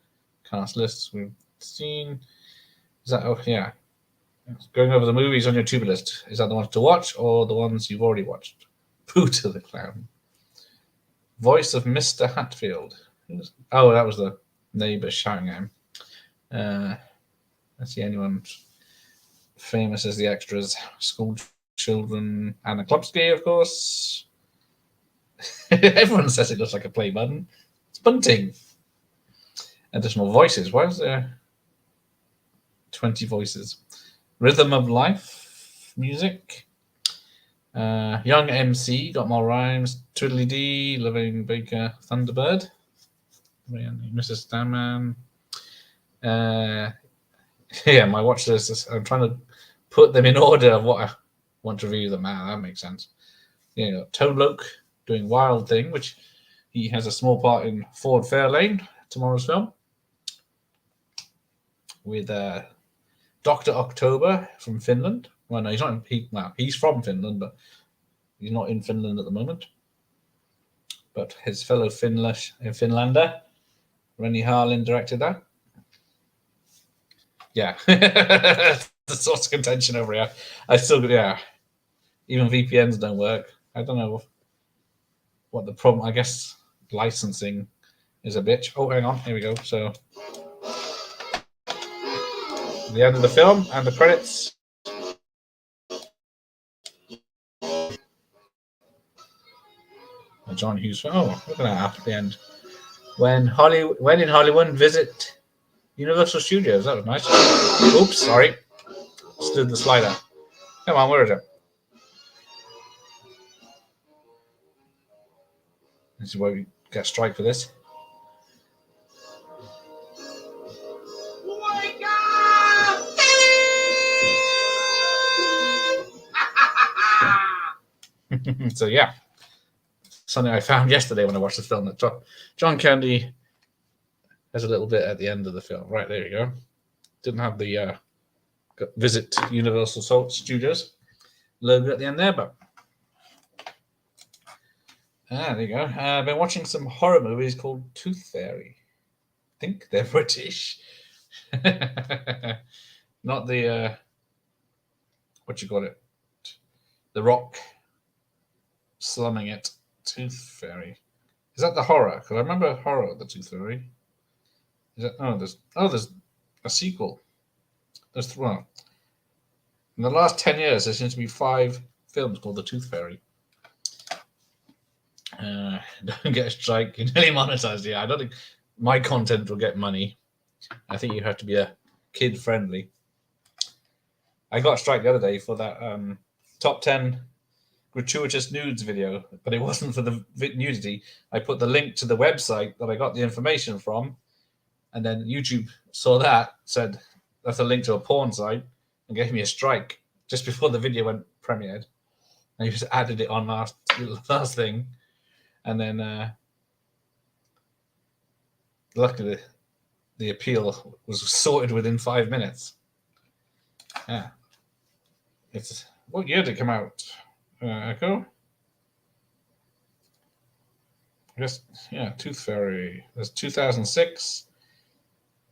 cast lists we've seen. Is that yeah? Going over the movies on your to-be list. Is that the ones to watch or the ones you've already watched? Pooh to the clown. Voice of Mr. Hatfield. Oh, that was the neighbour shouting at him. Let's see anyone famous as the extras. School children. Anna Klopsky, of course. Everyone says it looks like a play button. It's Bunting. Additional voices. Why is there 20 voices? Rhythm of Life music. Young MC, got more rhymes. Twiddly Dee, Living Baker, Thunderbird. Mrs. Stanman. Yeah, my watch list. I'm trying to put them in order of what I want to review them. That makes sense. Tone Loc doing Wild Thing, which he has a small part in Ford Fairlane, tomorrow's film, with Dr. October from Finland. Well, no, he's not. He's from Finland, but he's not in Finland at the moment. But his fellow Finlander, Rennie Harlin, directed that. Yeah, the source of contention over here. Even VPNs don't work. I don't know what the problem. I guess licensing is a bitch. Oh, hang on. Here we go. So the end of the film and the credits. A John Hughes. Oh, look at that after the end. When in Hollywood, visit Universal Studios. That was nice. Oops, sorry. Stood the slider. Come on, where is it? This is why we get a strike for this. Wake up! So yeah, something I found yesterday when I watched the film that John Candy has a little bit at the end of the film. Right, there you go. Didn't have the visit Universal Studios logo at the end there, but there you go. I've been watching some horror movies called Tooth Fairy. I think they're British. Not the what you call it? The Rock slumming it. Tooth Fairy. Is that the horror? Because I remember horror, the Tooth Fairy. Is that, there's a sequel. In the last 10 years, there seems to be 5 films called The Tooth Fairy. Don't get a strike. You're nearly monetized. Yeah, I don't think my content will get money. I think you have to be a kid friendly. I got a strike the other day for that top 10 gratuitous nudes video, but it wasn't for the nudity. I put the link to the website that I got the information from, and then YouTube saw that, said that's a link to a porn site, and gave me a strike just before the video went premiered. And you just added it on last thing, and then luckily the appeal was sorted within 5 minutes. Yeah, what year did it come out? Echo. I guess Tooth Fairy. There's 2006,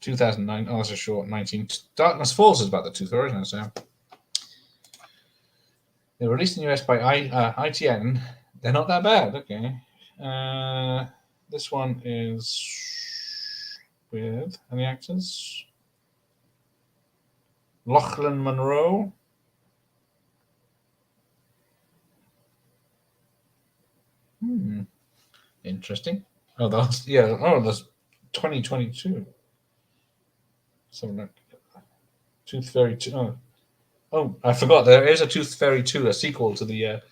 2009. Oh, that's a short. 19. Darkness Falls is about the Tooth Fairy, isn't it? So they were released in the US by ITN. They're not that bad. Okay. This one is with any actors? Lachlan Monroe. Interesting. Oh, that's that's 2022. Something like Tooth Fairy 2. Oh, I forgot. There is a Tooth Fairy 2, a sequel to the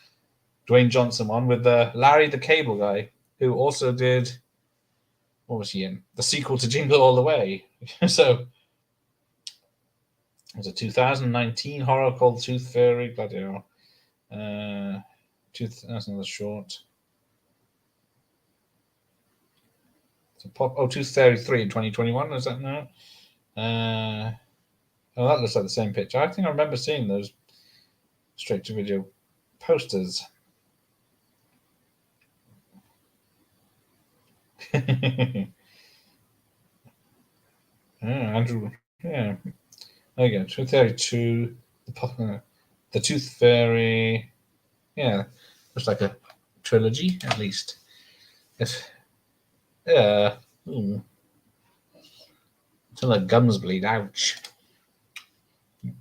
Dwayne Johnson one with Larry the Cable Guy, who also did, what was he in? The sequel to Jingle All the Way. So it was a 2019 horror called Tooth Fairy. Bloody hell. That's another short. Tooth Fairy 3 in 2021. Is that now? That looks like the same picture. I think I remember seeing those straight to video posters. Andrew. Yeah. There you go. Tooth Fairy 2. The Tooth Fairy. Yeah. Looks like a trilogy, at least. Yeah. Until the gums bleed. Ouch.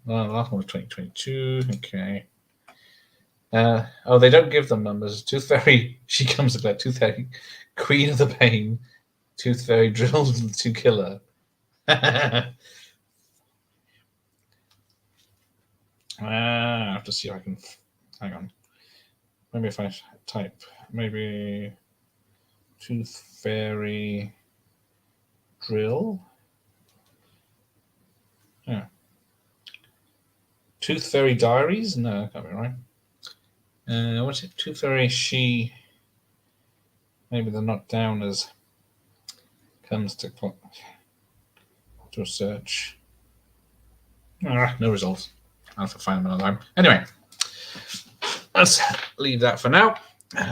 Well, the last one was 2022. Okay. They don't give them numbers. Tooth Fairy, she comes to collect. Tooth Fairy, Queen of the Pain. Tooth Fairy drills to kill her. I have to see if I can. Hang on. Maybe if I type, maybe Tooth Fairy drill. Yeah. Tooth Fairy Diaries? No, that can't be right. What's it? Tooth Fairy She. Maybe they're not down as comes to a search. No results. I'll have to find them another time. Anyway, let's leave that for now.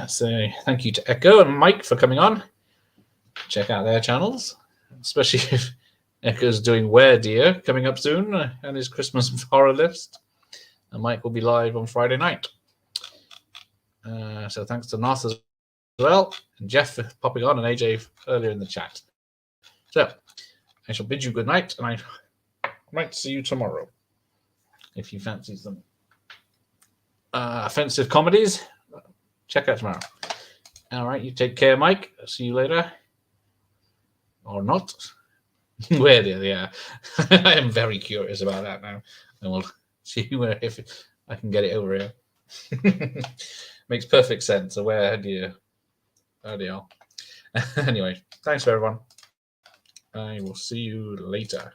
So thank you to Echo and Mike for coming on. Check out their channels, especially if Echo's doing Where Dear coming up soon and his Christmas horror list. And Mike will be live on Friday night. So thanks to Nas as well, and Jeff for popping on, and AJ earlier in the chat. So I shall bid you good night, and I might see you tomorrow if you fancy some offensive comedies. Check out tomorrow. All right, you take care, Mike. See you later. Or not. Where did, yeah. I am very curious about that now. And we'll see if I can get it over here. Makes perfect sense. So where do you? Oh dear. Anyway, thanks for everyone. I will see you later.